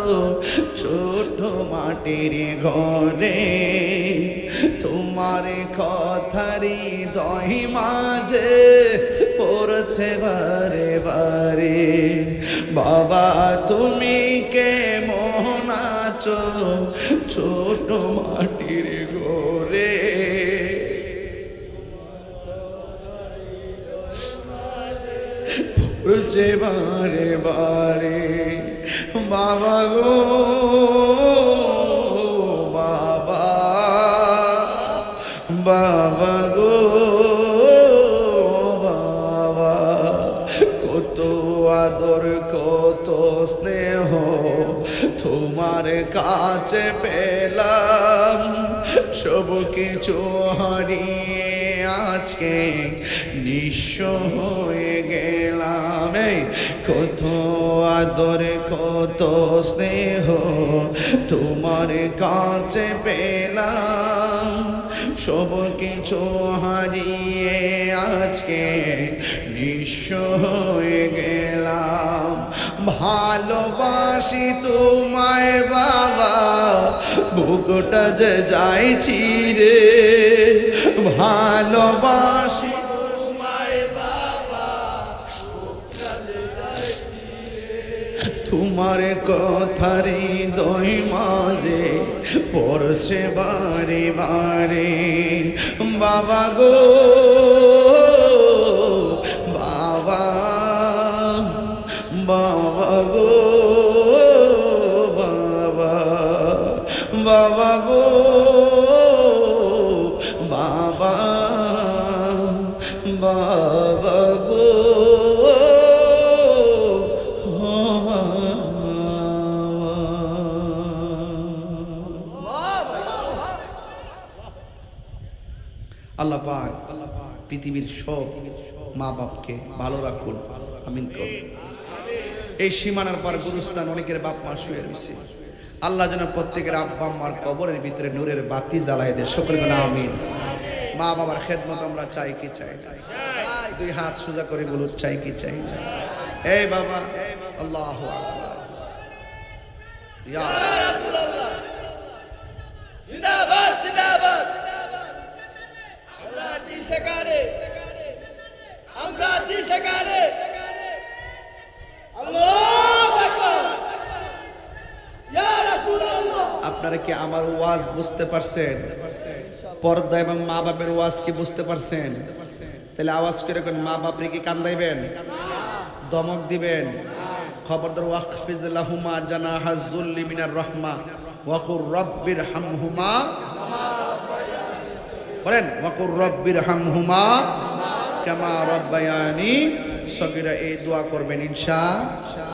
ছোট মাটির ঘরে, তোমার কথারি দহি মাঝে পড়ছে বারে বারে, বাবা তুমি কেমন আছো ছোট মাটির ঘরে, পড়ছে বারে বারে, বাবা গো বাবা, বাবা গো বাবা, কত আদর কত স্নেহ তোমার কাছে পেলাম, সব কিছু হারিয়ে আজকে নিঃস্ব হয়ে গেলাম। কত আদর কত স্নেহ তোমার কাছে পেলাম, সব কিছু হারিয়ে আজকে নিঃস্ব হয়ে গেলাম। ভালোবাসি তোমায় বাবা, বুকটা যে যাইছি রে। ভালোবাসি তোমার কথারে দই মাঝে পড়ছে বারে বারে। বাবা গো বাবা, বাবা গো বাবা, বাবা গো বাবা, বাবা গো। আল্লাহ পাক পৃথিবীর সব মা বাপকে ভালো রাখুন, আমিন করুন। এই সীমানার পর গুরুস্থান অনেকের বাপ মা শুয়ে রয়েছে, আল্লাহ যেন প্রত্যেকের আব্বা আম্মার কবরের ভিতরে নূরের বাতি জ্বালায় দেয়, সকলে বলেন আমিন। মা বাবার খেদমত আমরা চাই কি চাই? দুই হাত সোজা করে বলুন, চাই কি চাই? এই বাবা, আল্লাহু আকবার, ইয়া রাসূলুল্লাহ, জিন্দাবাদ জিন্দাবাদ। আমরা আছি সেখানে, আমরা আছি সেখানে। আল্লাহু আকবার, ইয়া রাসূলুল্লাহ। আপনারা কি আমার ওয়াজ বুঝতে পারছেন? পর্দা এবং মা বাপের ওয়াজ কি বুঝতে পারছেন? তাহলে আওয়াজ করে কোন মা বাপরে কি কান্দাইবেন, দমক দিবেন? খবরদার, ওয়াকফিজ লাহুমা জানাহাজ যুল্লি মিনার রাহমা ওয়াকুর রব্বির হামহুমা, বলেন ওয়াকুর রব্বির হামহুমা কামা রব্বায়ানি সগীরা। এই দোয়া করবেন ইনশাআল্লাহ।